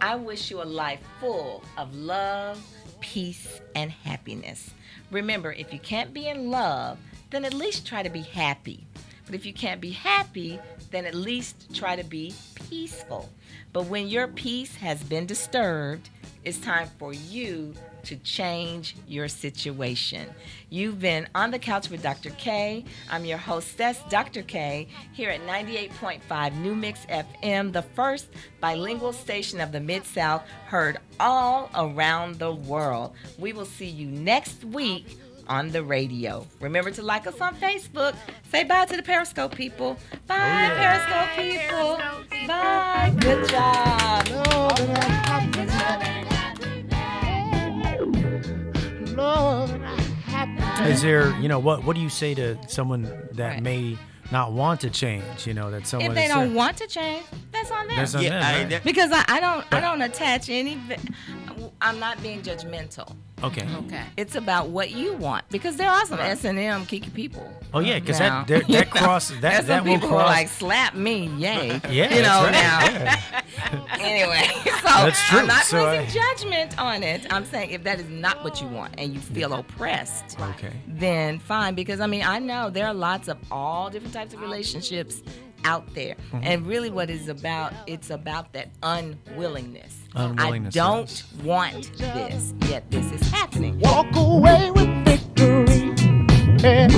I wish you a life full of love, peace, and happiness. Remember, if you can't be in love, then at least try to be happy. But if you can't be happy, then at least try to be peaceful. But when your peace has been disturbed, it's time for you to change your situation. You've been On the Couch with Dr. K. I'm your hostess, Dr. K, here at 98.5 New Mix FM, the first bilingual station of the Mid-South, heard all around the world. We will see you next week on the radio. Remember to like us on Facebook. Say bye to the Periscope people. Bye, Periscope people. Bye. Good job. Love and happiness. Love and happiness. Is there, what do you say to someone that Right. may not want to change? That someone If they is- don't want to change, that's on them. That's on them, right? Because I don't attach any. I'm not being judgmental. Okay. Okay. It's about what you want, because there are some S&M kiki people. Oh yeah, because Now. that crosses There's that some will people who are cross. like, slap me, yay. Yeah, you know that's right. now. Yeah. Anyway, so That's true. I'm not So placing judgment on it. I'm saying if that is not what you want and you feel oppressed, Okay. then fine. Because I know there are lots of all different types of relationships out there, and really, what it's about that unwillingness. Unwillingness, I don't want this, yet this is happening. Walk away with victory. Yeah.